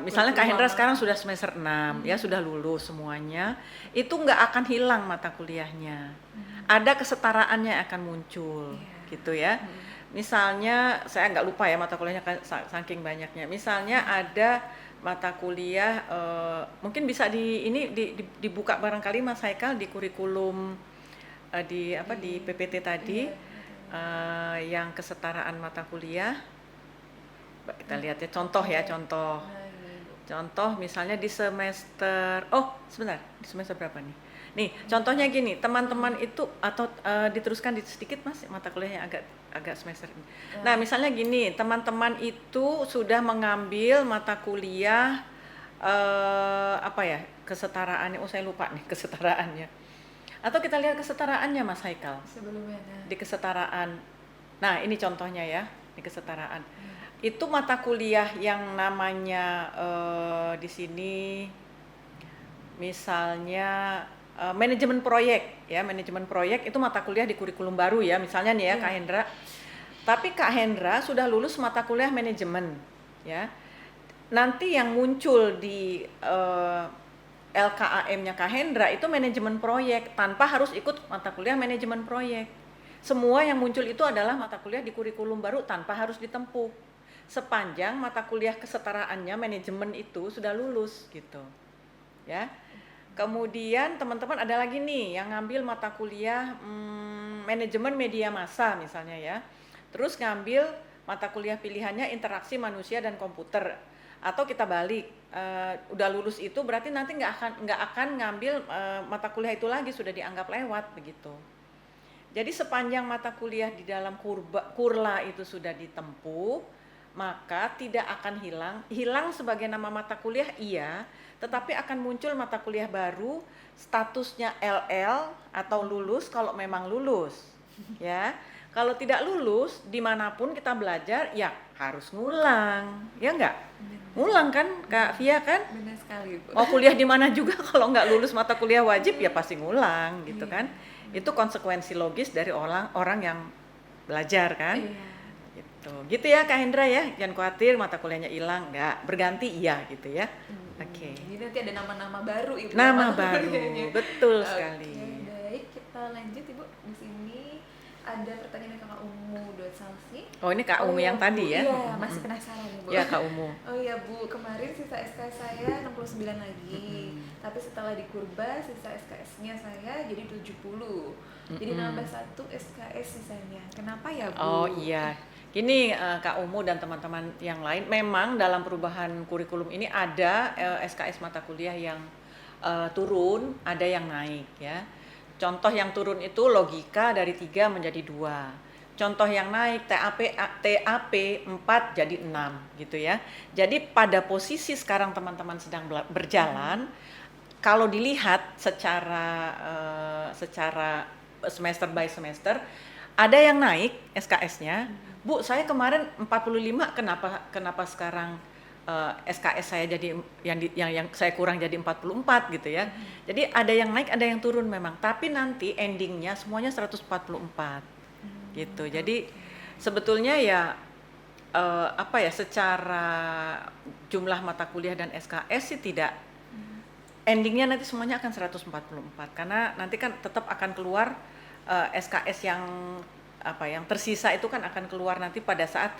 misalnya Kak Hendra sekarang sudah semester 6 ya, sudah lulus semuanya, itu nggak akan hilang mata kuliahnya. Ada kesetaraannya akan muncul gitu ya. Misalnya, saya nggak lupa ya mata kuliahnya saking banyaknya. Misalnya ada mata kuliah, mungkin bisa dibuka barangkali Mas Haikal di kurikulum di PPT tadi, yang kesetaraan mata kuliah. Kita lihat ya, contoh misalnya di semester, di semester berapa nih? Nih, contohnya gini, teman-teman itu atau diteruskan sedikit Mas, mata kuliahnya agak semester ini. Nah, misalnya gini, teman-teman itu sudah mengambil mata kuliah kesetaraannya. Saya lupa nih kesetaraannya. Atau kita lihat kesetaraannya Mas Haikal. Sebelumnya. Di kesetaraan. Nah, ini contohnya ya, di kesetaraan. Itu mata kuliah yang namanya di sini misalnya manajemen proyek ya, manajemen proyek itu mata kuliah di kurikulum baru ya, misalnya nih ya Kak Hendra. Tapi Kak Hendra sudah lulus mata kuliah manajemen ya. Nanti yang muncul di LKAM-nya Kak Hendra itu manajemen proyek tanpa harus ikut mata kuliah manajemen proyek. Semua yang muncul itu adalah mata kuliah di kurikulum baru tanpa harus ditempuh. Sepanjang mata kuliah kesetaraannya manajemen itu sudah lulus gitu. Ya. Kemudian teman-teman ada lagi nih yang ngambil mata kuliah manajemen media massa misalnya ya. Terus ngambil mata kuliah pilihannya interaksi manusia dan komputer. Atau kita balik, udah lulus itu berarti nanti nggak akan ngambil mata kuliah itu lagi, sudah dianggap lewat begitu. Jadi sepanjang mata kuliah di dalam kurla itu sudah ditempuh, maka tidak akan hilang sebagai nama mata kuliah iya, tetapi akan muncul mata kuliah baru statusnya LL atau lulus kalau memang lulus ya. Kalau tidak lulus dimanapun kita belajar ya harus ngulang, ya nggak? Benar. Ngulang kan, Kak Via kan? Benar sekali, Bu. Mau kuliah di mana juga kalau nggak lulus mata kuliah wajib ya pasti ngulang gitu Iya. kan. Itu konsekuensi logis dari orang yang belajar kan. Iya. Gitu ya Kak Hendra ya, jangan khawatir mata kuliahnya hilang, nggak berganti iya gitu ya. Oke. Jadi nanti ada nama-nama baru Ibu. Nama mata baru, kuliahnya. betul Oke, sekali. baik, kita lanjut Ibu. Di sini ada pertanyaan dari Kakak Umu Salsi. Oh ini Kak Umu yang Bu. tadi ya? Iya, masih penasaran nih Bu. Ya Kak Umu. Oh iya Bu, kemarin sisa SKS saya 69 lagi. Tapi setelah dikurba sisa SKS-nya saya jadi 70. Jadi nambah 1 SKS sisanya. Kenapa ya Bu? Oh iya. Gini Kak Umu dan teman-teman yang lain, memang dalam perubahan kurikulum ini ada SKS mata kuliah yang turun, ada yang naik ya. Contoh yang turun itu logika dari 3 menjadi 2. Contoh yang naik TAP 4 jadi 6 gitu ya. Jadi pada posisi sekarang teman-teman sedang berjalan, kalau dilihat secara semester by semester, ada yang naik SKS-nya. Bu, saya kemarin 45, kenapa sekarang SKS saya jadi yang saya kurang jadi 44 gitu ya. Jadi ada yang naik, ada yang turun memang. Tapi nanti endingnya semuanya 144 gitu. Jadi sebetulnya ya secara jumlah mata kuliah dan SKS sih tidak, endingnya nanti semuanya akan 144 karena nanti kan tetap akan keluar SKS yang tersisa itu kan akan keluar nanti pada saat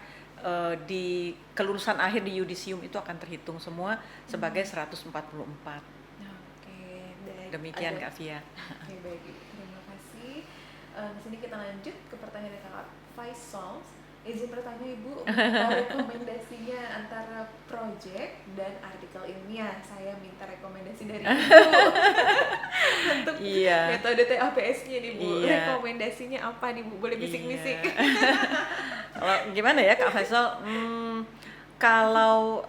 di kelulusan akhir di yudisium itu akan terhitung semua sebagai 144. Oke, baik. Demikian Kak Via. Oke, baik. Terima kasih. Di sini kita lanjut ke pertanyaan dari Kakak Faisal. Izin bertanya Ibu, rekomendasinya antara project dan artikel ilmiah. Saya minta rekomendasi dari Ibu untuk metode TAPS-nya nih Bu. Rekomendasinya apa nih Bu? Boleh bisik-bisik. Gimana ya Kak Faisal? Kalau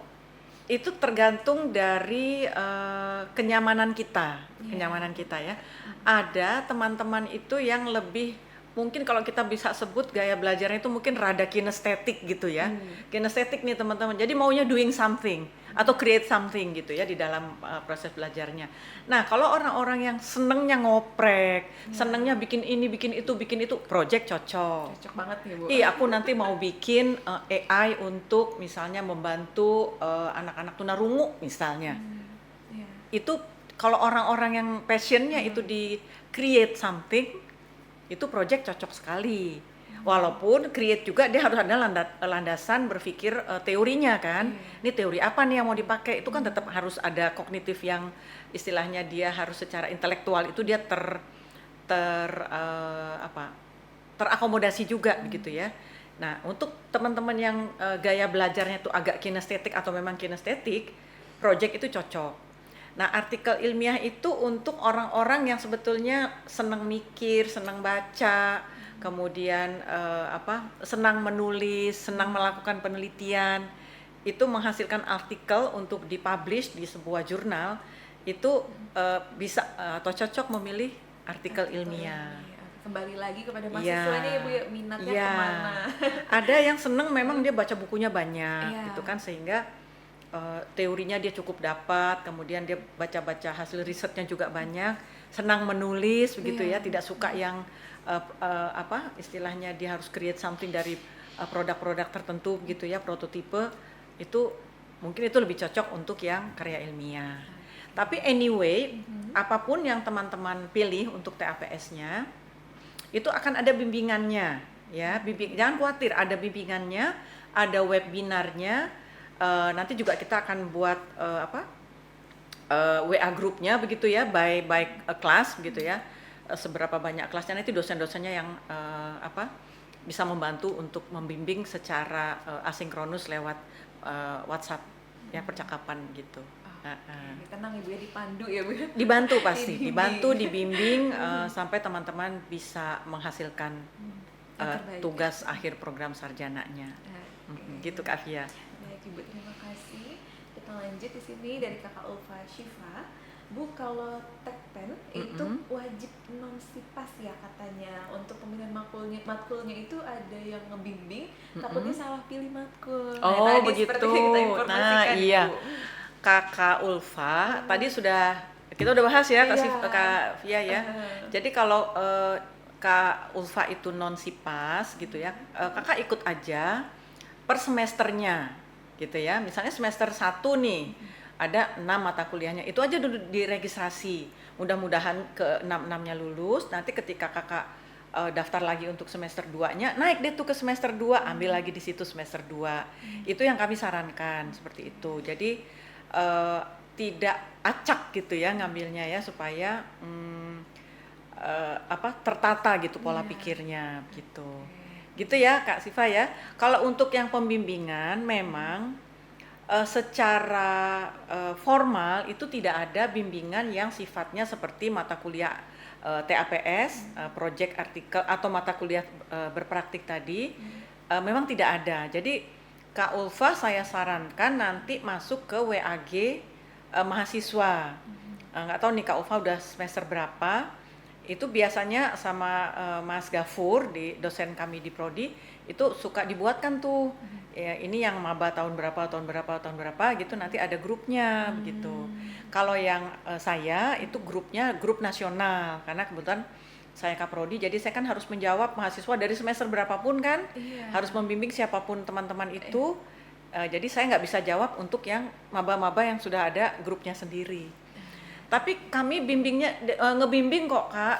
itu tergantung dari kenyamanan kita ya. Ada teman-teman itu yang lebih, mungkin kalau kita bisa sebut gaya belajarnya itu mungkin rada kinestetik gitu ya. Kinestetik nih teman-teman. Jadi maunya doing something atau create something gitu ya di dalam proses belajarnya. Nah, kalau orang-orang yang senengnya ngoprek, senengnya bikin ini, bikin itu, project cocok. Cocok banget nih Bu. Iya, aku nanti mau bikin AI untuk misalnya membantu anak-anak tunarungu misalnya. Itu kalau orang-orang yang passionnya itu di create something, itu project cocok sekali. Walaupun create juga dia harus ada landasan berpikir teorinya kan. Ini teori apa nih yang mau dipakai? Itu kan tetap harus ada kognitif yang istilahnya dia harus secara intelektual itu dia terakomodasi juga begitu ya. Nah, untuk teman-teman yang gaya belajarnya itu agak kinestetik atau memang kinestetik, project itu cocok. Nah, artikel ilmiah itu untuk orang-orang yang sebetulnya senang mikir, senang baca, kemudian senang menulis, senang melakukan penelitian, itu menghasilkan artikel untuk dipublish di sebuah jurnal, itu bisa atau cocok memilih artikel ilmiah. Kembali lagi kepada mahasiswanya ya Bu, minatnya kemana? Ada yang senang memang dia baca bukunya banyak gitu kan, sehingga teorinya dia cukup dapat, kemudian dia baca-baca hasil risetnya juga banyak, senang menulis begitu ya, tidak suka yang istilahnya dia harus create something dari produk-produk tertentu gitu ya, prototipe, itu mungkin itu lebih cocok untuk yang karya ilmiah. Tapi anyway, apapun yang teman-teman pilih untuk TAPS-nya, itu akan ada bimbingannya ya, jangan khawatir, ada bimbingannya, ada webinarnya. Nanti juga kita akan buat WA grupnya begitu ya, by kelas begitu ya. Seberapa banyak kelasnya, nanti dosen-dosennya yang bisa membantu untuk membimbing secara asinkronus lewat WhatsApp ya, percakapan gitu. Tenang Ibu ya, dipandu ya Bu. Dibantu pasti, dibimbing sampai teman-teman bisa menghasilkan tugas akhir program sarjananya. Gitu Kak Via. Baik Ibu, terima kasih. Kita lanjut di sini dari Kakak Ulfa Syifa. Bu, kalau Tekpen itu wajib non sipas ya katanya. Untuk pemilihan matkulnya itu ada yang ngebimbing, takutnya salah pilih matkul. Nah, Oh tadi seperti begitu. yang kita Nah informasikan, iya, Bu. Kakak Ulfa tadi kita udah bahas ya Iya. Kak Via ya. Jadi kalau Kak Ulfa itu non sipas gitu ya, kakak ikut aja per semesternya gitu ya. Misalnya semester 1 nih ada 6 mata kuliahnya, itu aja dulu diregistrasi. Mudah-mudahan ke 6-6-nya lulus. Nanti ketika kakak daftar lagi untuk semester 2-nya, naik deh tuh ke semester 2, ambil lagi di situ semester 2. Itu yang kami sarankan seperti itu. Jadi tidak acak gitu ya ngambilnya ya, supaya tertata gitu pola pikirnya gitu. Gitu ya Kak Siva ya. Kalau untuk yang pembimbingan memang secara formal itu tidak ada bimbingan yang sifatnya seperti mata kuliah TAPS, project artikel atau mata kuliah berpraktik tadi. Memang tidak ada. Jadi Kak Ulfa saya sarankan nanti masuk ke WAG mahasiswa. Nggak tahu nih Kak Ulfa udah semester berapa. Itu biasanya sama Mas Gafur, dosen kami di Prodi, itu suka dibuatkan tuh ya, ini yang maba tahun berapa gitu, nanti ada grupnya begitu. Kalau yang saya itu grupnya grup nasional, karena kebetulan saya Kaprodi, jadi saya kan harus menjawab mahasiswa dari semester berapapun kan, harus membimbing siapapun teman-teman itu. Jadi saya nggak bisa jawab untuk yang maba-maba yang sudah ada grupnya sendiri. Tapi kami ngebimbing kok Kak,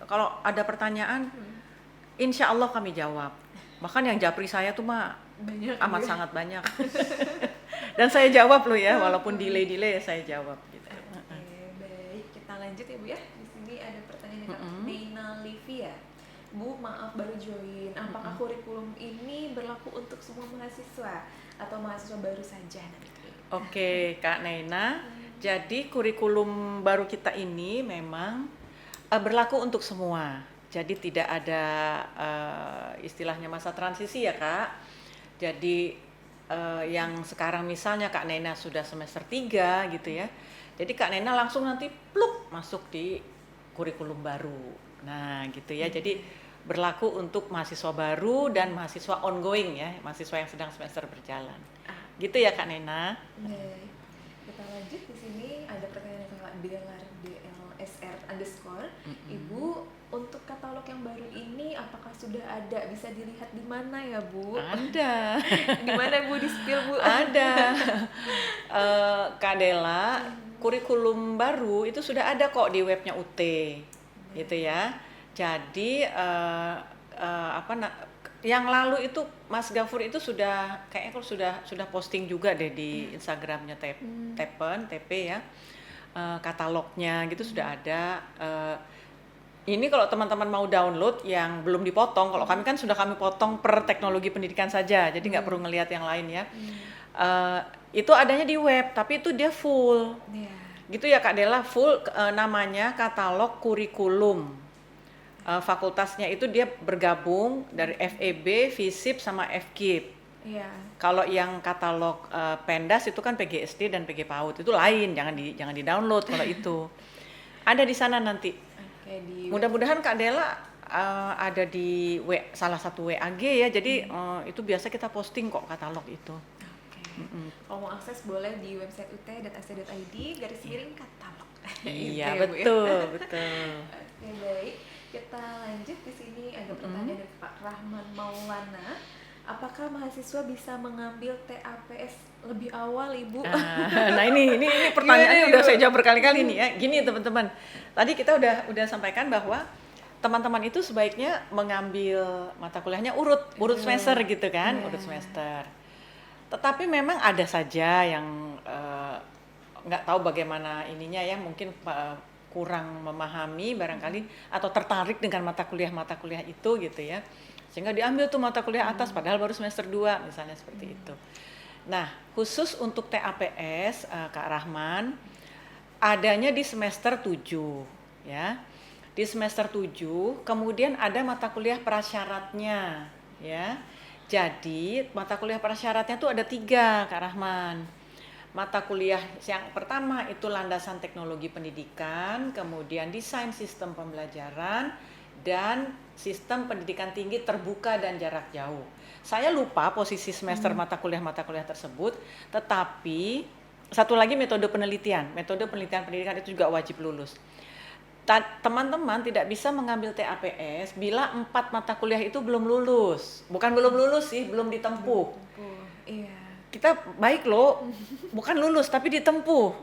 kalau ada pertanyaan, insya Allah kami jawab. Bahkan yang japri saya tuh mah Banyak amat ya. sangat banyak. Dan saya jawab loh ya, walaupun delay saya jawab gitu. Oke, baik. Kita lanjut ya Bu ya. Di sini ada pertanyaan dari Kak Neina Livia. Bu, maaf baru join. Apakah kurikulum ini berlaku untuk semua mahasiswa atau mahasiswa baru saja nanti? Oke, Kak Neina. Jadi kurikulum baru kita ini memang berlaku untuk semua. Jadi tidak ada istilahnya masa transisi ya Kak. Jadi yang sekarang misalnya Kak Nena sudah semester 3 gitu ya. Jadi Kak Nena langsung nanti pluk masuk di kurikulum baru. Nah gitu ya. Jadi berlaku untuk mahasiswa baru dan mahasiswa ongoing ya, mahasiswa yang sedang semester berjalan. Gitu ya Kak Nena. Baik. Kita lanjut, di sini ada pertanyaan dari Kak Belar DLSR _ Ibu, untuk katalog yang baru ini apakah sudah ada, bisa dilihat di mana ya Bu? Ada. Di mana Bu, di spill Bu? Ada. Kak Dela, kurikulum baru itu sudah ada kok di webnya UT, gitu ya. Jadi yang lalu itu Mas Gafur itu kayaknya sudah posting juga deh di Instagramnya TP ya, katalognya gitu sudah ada. Ini kalau teman-teman mau download yang belum dipotong, kalau kami kan sudah kami potong per teknologi pendidikan saja, jadi nggak perlu ngelihat yang lain ya. Itu adanya di web, tapi itu dia full, gitu ya Kak Dela, full namanya katalog kurikulum. Fakultasnya itu dia bergabung dari FEB, FISIP sama FKIP. Kalau yang katalog Pendas itu kan PGSD dan PG PAUD, itu lain, jangan di-download kalau itu. Ada di sana nanti. Mudah-mudahan Kak Dela ada di salah satu WAG ya, jadi itu biasa kita posting kok katalog itu. Kalau mau akses boleh di website ut.ac.id/katalog. Iya betul. Oke, baik. Kita lanjut, di sini ada pertanyaan dari Pak Rahman Maulana. Apakah mahasiswa bisa mengambil TAPS lebih awal, Ibu? Nah ini pertanyaannya udah saya jawab berkali-kali nih ya. Gini teman-teman, tadi kita udah sampaikan bahwa teman-teman itu sebaiknya mengambil mata kuliahnya urut semester gitu kan, urut semester. Tetapi memang ada saja yang nggak tahu bagaimana ininya ya, mungkin kurang memahami barangkali atau tertarik dengan mata kuliah itu gitu ya, sehingga diambil tuh mata kuliah atas padahal baru semester 2 misalnya seperti itu. Nah khusus untuk TAPS Kak Rahman adanya di semester 7 ya, di semester 7 kemudian ada mata kuliah prasyaratnya ya. Jadi mata kuliah prasyaratnya tuh ada 3 Kak Rahman. Mata kuliah yang pertama itu landasan teknologi pendidikan, kemudian desain sistem pembelajaran, dan sistem pendidikan tinggi terbuka dan jarak jauh. Saya lupa posisi semester mata kuliah tersebut, tetapi satu lagi metode penelitian pendidikan itu juga wajib lulus. Teman-teman tidak bisa mengambil TAPS bila 4 mata kuliah itu belum lulus. Bukan belum lulus sih, belum ditempuh. Iya. Kita baik loh, bukan lulus tapi ditempuh.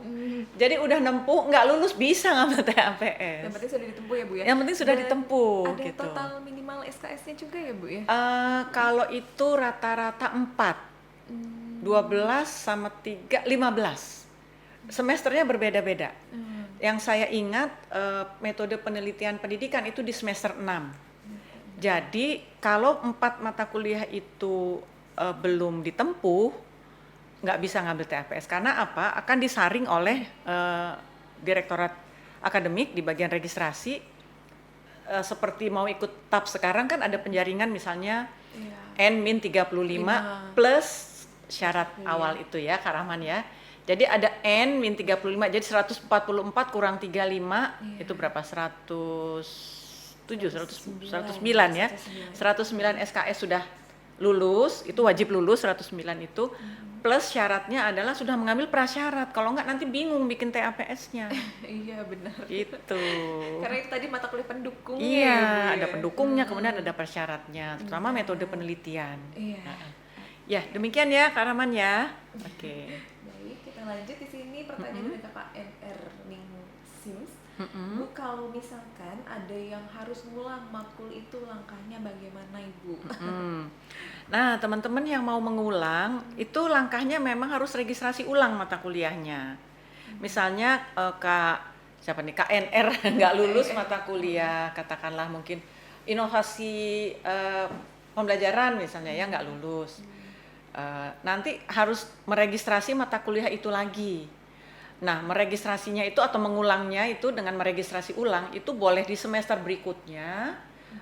Jadi udah nempuh, nggak lulus bisa ngambil TAPS. Yang penting sudah ditempuh ya Bu ya? Yang penting sudah Dan ditempuh ada gitu. total minimal SKS-nya juga ya Bu ya? Kalau itu rata-rata 4, 12 sama 3, 15. Semesternya berbeda-beda. Yang saya ingat metode penelitian pendidikan itu di semester 6. Jadi kalau 4 mata kuliah itu belum ditempuh, nggak bisa ngambil TAPS. Karena apa? Akan disaring oleh Direktorat Akademik di bagian registrasi. Seperti mau ikut TAP sekarang kan ada penjaringan misalnya N-35 plus syarat awal itu ya Kak Rahman ya. Jadi ada N-35, jadi 144 kurang 35 itu berapa? 109 ya. 109 SKS sudah lulus, itu wajib lulus 109 itu. Plus syaratnya adalah sudah mengambil prasyarat. Kalau enggak nanti bingung bikin TAPS-nya. Iya benar. Gitu. Karena itu tadi mata kuliah pendukungnya. Iya, ya, ada pendukungnya, kemudian ada persyaratnya, terutama metode penelitian. Iya. Ya, demikian ya Kak Rahman ya. Oke. Baik, kita lanjut di sini pertanyaan dari Kakak NR Ning Sims. Bu, kalau misalkan ada yang harus ngulang matkul itu langkahnya bagaimana Ibu? Nah, teman-teman yang mau mengulang itu langkahnya memang harus registrasi ulang mata kuliahnya. Misalnya siapa nih KNR nggak lulus mata kuliah, katakanlah mungkin inovasi pembelajaran misalnya ya nggak lulus. Nanti harus meregistrasi mata kuliah itu lagi. Nah, meregistrasinya itu atau mengulangnya itu dengan meregistrasi ulang itu boleh di semester berikutnya,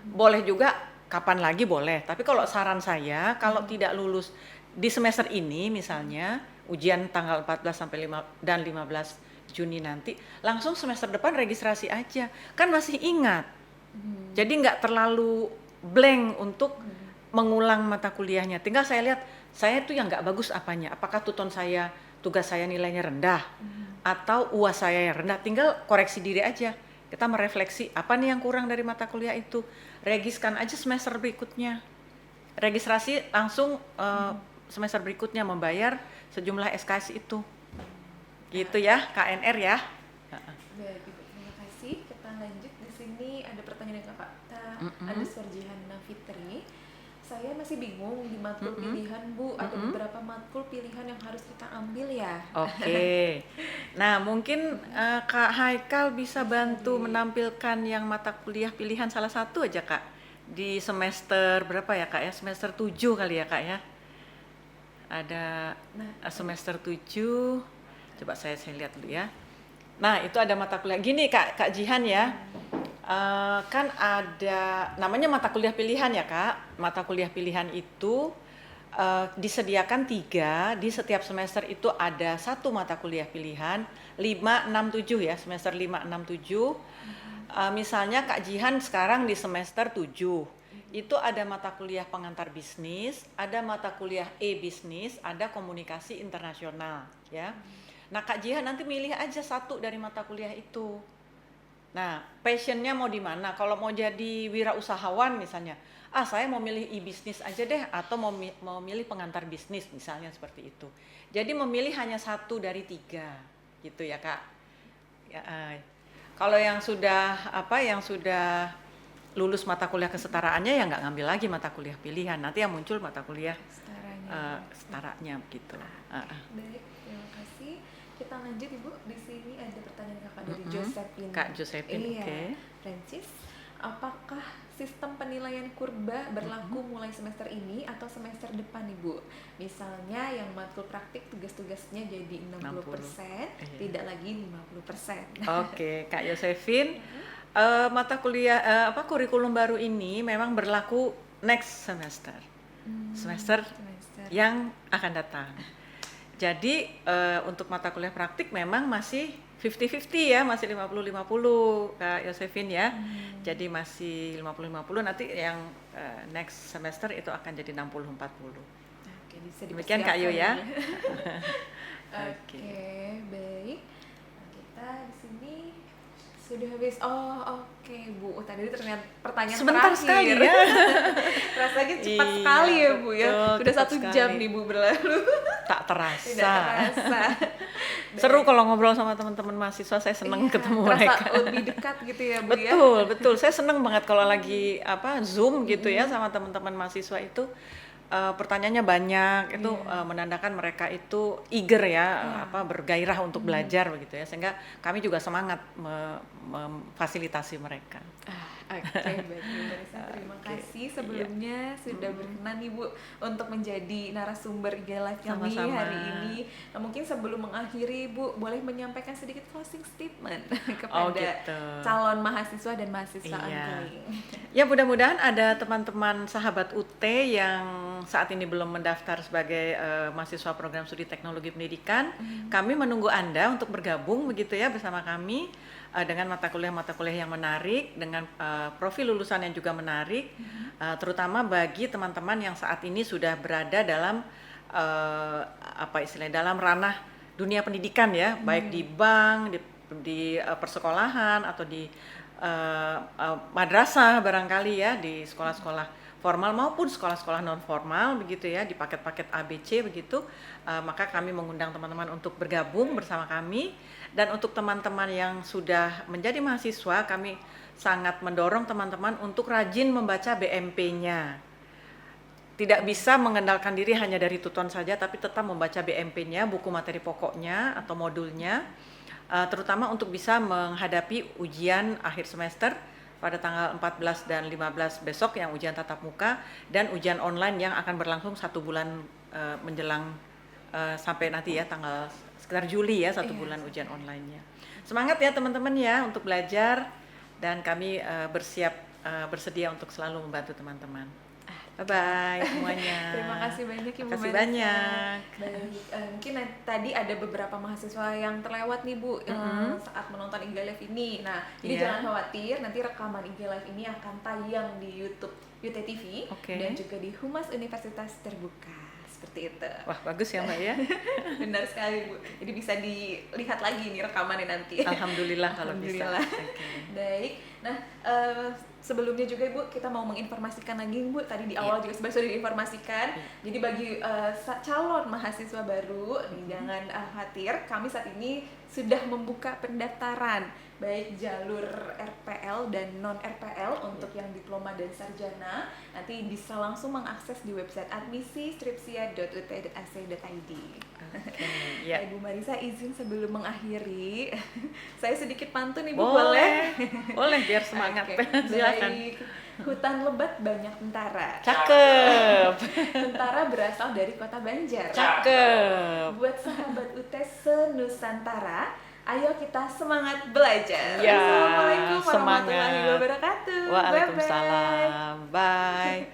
boleh juga kapan lagi boleh. Tapi kalau saran saya kalau tidak lulus di semester ini misalnya ujian tanggal 14 sampai 15 Juni nanti, langsung semester depan registrasi aja. Kan masih ingat. Jadi nggak terlalu blank untuk mengulang mata kuliahnya. Tinggal saya lihat saya tuh yang nggak bagus apanya. Apakah tugas saya nilainya rendah atau UAS saya yang rendah, tinggal koreksi diri aja. Kita merefleksi apa nih yang kurang dari mata kuliah itu, regiskan aja semester berikutnya, registrasi langsung semester berikutnya membayar sejumlah SKS itu, gitu ya KNR ya. Baik Ibu, terima kasih. Kita lanjut di sini ada pertanyaan dari Kakak Underscore Jihana Fitri. Saya masih bingung di matkul pilihan Bu, ada beberapa matkul pilihan yang harus kita ambil ya. Oke. Nah mungkin Kak Haikal bisa bantu menampilkan yang mata kuliah pilihan salah satu aja Kak. Di semester berapa ya Kak ya? Semester 7 kali ya Kak ya? Ada semester 7, coba saya lihat dulu ya. Nah itu ada mata kuliah, gini Kak Jihan ya. Kan ada namanya mata kuliah pilihan ya Kak. Mata kuliah pilihan itu disediakan 3 di setiap semester itu ada 1 mata kuliah pilihan 5, 6, 7 ya, semester 5, 6, 7. Misalnya Kak Jihan sekarang di semester 7 itu ada mata kuliah pengantar bisnis, ada mata kuliah e-bisnis, ada komunikasi internasional ya. Nah Kak Jihan nanti milih aja 1 dari mata kuliah itu. Nah, passionnya mau di mana? Kalau mau jadi wirausahawan misalnya, saya mau milih e-bisnis aja deh, atau mau milih pengantar bisnis misalnya seperti itu. Jadi memilih hanya 1 dari 3, gitu ya Kak. Ya, kalau yang sudah lulus mata kuliah kesetaraannya ya nggak ngambil lagi mata kuliah pilihan. Nanti yang muncul mata kuliah setaranya begitu. Baik, terima kasih. Kita lanjut Ibu, di sini ada pertanyaan Kakak dari Josephine. Kak Josephine, oke. Francis, apakah sistem penilaian kurba berlaku mulai semester ini atau semester depan Ibu? Misalnya yang matkul praktik tugas-tugasnya jadi 60%, tidak lagi 50%. Oke, Kak Josephine, mata kuliah kurikulum baru ini memang berlaku next semester yang akan datang. Jadi untuk mata kuliah praktik memang masih 50-50 ya, masih 50-50 Kak Yosefin ya. Jadi masih 50-50, nanti yang next semester itu akan jadi 60-40. Oke, bisa Demikian Kak Yu ya. Oke, baik. Kita di sini sudah habis. Oh, oke Bu. Tadi ternyata pertanyaan Sebentar terakhir. sekali ya. Rasanya cepat Iya, sekali ya Bu ya. betul, Sudah cepat 1 jam sekali. nih Bu berlalu. Tak terasa. Tidak terasa. Seru kalau ngobrol sama teman-teman mahasiswa, saya senang Iya, ketemu terasa mereka. lebih dekat gitu ya Bu ya. Betul. Saya senang banget kalau lagi Zoom gitu ya sama teman-teman mahasiswa itu. Pertanyaannya banyak, itu menandakan mereka itu eager ya, bergairah untuk belajar begitu ya, sehingga kami juga semangat memfasilitasi mereka. Oke, baik Bu Marisa, terima kasih sebelumnya sudah berkenan nih Bu untuk menjadi narasumber IG Live kami Sama-sama. hari ini. Nah, mungkin sebelum mengakhiri Bu, boleh menyampaikan sedikit closing statement kepada gitu. calon mahasiswa dan mahasiswa Iya. ongoing. Ya, mudah-mudahan ada teman-teman sahabat UT yang saat ini belum mendaftar sebagai mahasiswa program studi teknologi pendidikan. Kami menunggu Anda untuk bergabung begitu ya bersama kami dengan mata kuliah yang menarik, dengan profil lulusan yang juga menarik, terutama bagi teman-teman yang saat ini sudah berada dalam dalam ranah dunia pendidikan ya, baik di bank, di persekolahan atau di madrasah barangkali ya, di sekolah-sekolah formal maupun sekolah-sekolah non formal begitu ya, di paket-paket ABC begitu. Maka kami mengundang teman-teman untuk bergabung bersama kami. Dan untuk teman-teman yang sudah menjadi mahasiswa, kami sangat mendorong teman-teman untuk rajin membaca BMP-nya. Tidak bisa mengandalkan diri hanya dari tuton saja, tapi tetap membaca BMP-nya, buku materi pokoknya atau modulnya, terutama untuk bisa menghadapi ujian akhir semester pada tanggal 14 dan 15 besok yang ujian tatap muka, dan ujian online yang akan berlangsung 1 bulan menjelang sampai nanti ya tanggal sekitar Juli ya, 1 bulan ujian online-nya. Semangat ya teman-teman ya untuk belajar, dan kami bersedia untuk selalu membantu teman-teman. Bye-bye semuanya. Terima kasih banyak Ibu Terima kasih Marisa. banyak. Baik, mungkin tadi ada beberapa mahasiswa yang terlewat nih Bu saat menonton IG Live ini. Nah, jadi Iya. jangan khawatir, nanti rekaman IG Live ini akan tayang di YouTube UT TV dan juga di Humas Universitas Terbuka. Seperti itu. Wah, bagus ya Mbak ya. Benar sekali Bu. Jadi bisa dilihat lagi nih rekamannya nanti. Alhamdulillah kalau bisa. Alhamdulillah. Okay. Baik. Nah, sebelumnya juga Ibu, kita mau menginformasikan lagi Bu, tadi di awal juga sebenarnya sudah diinformasikan. Jadi bagi calon mahasiswa baru, jangan khawatir, kami saat ini sudah membuka pendaftaran baik jalur RPL dan non RPL untuk yang diploma dan sarjana. Nanti bisa langsung mengakses di website admisi.stripsia.ut.ac.id. Ya. Ibu Marisa, izin sebelum mengakhiri, saya sedikit pantun Ibu, Boleh? Boleh biar semangat. Oke, Silakan. baik. Hutan lebat banyak tentara. Cakep. Tentara berasal dari kota Banjar. Cakep. Buat sahabat UT se-Nusantara, ayo kita semangat belajar. Ya, Assalamualaikum warahmatullahi semangat. wabarakatuh. Waalaikumsalam. Bye.